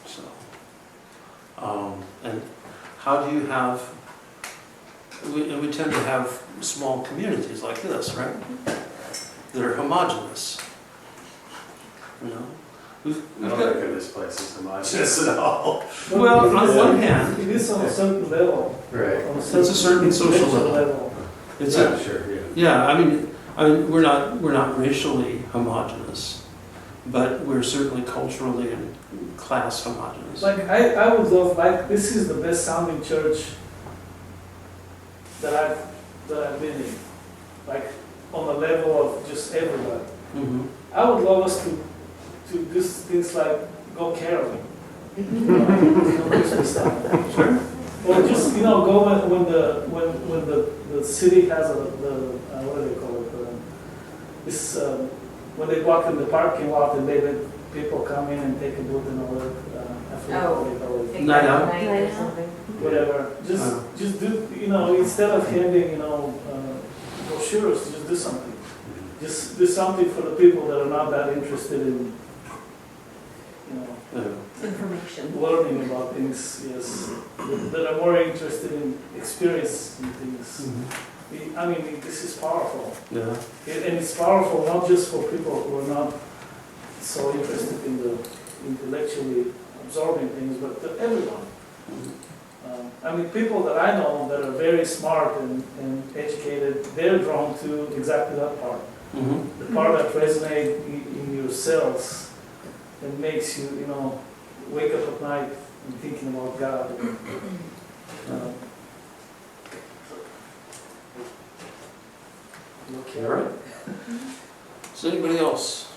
So, and how do you have? We tend to have small communities like this, right? That are homogenous. You know, I don't think of this place as homogeneous at all. well, on one hand, it is on a certain level. Right. On a it's a certain social level. level. It's Yeah, sure, yeah. yeah. I mean, we're not racially homogenous, but we're certainly culturally and class homogenous. Like I would love, like, this is the best sounding church that I've been in, like on the level of just everybody. Mm-hmm. I would love us to do things like go caroling, on Christmas time. Sure. Or just, you know, go when the city has what do they call it? This when they walk in the parking lot and they let people come in and take a boot and all that. I forget what they call it. Night out. Night or something. Whatever. Just do, you know, instead of handing, you know, brochures, just do something. Just do something for the people that are not that interested in, you know, Yeah. Information. learning about things, yes, that are more interested in experiencing things. Mm-hmm. I mean, this is powerful. Yeah. And it's powerful not just for people who are not so interested in the intellectually absorbing things, but to everyone. I mean, people that I know that are very smart and educated, they're drawn to exactly that part. Mm-hmm. The part that resonates in your cells and makes you, you know, wake up at night and thinking about God. Okay. All right. Is anybody else?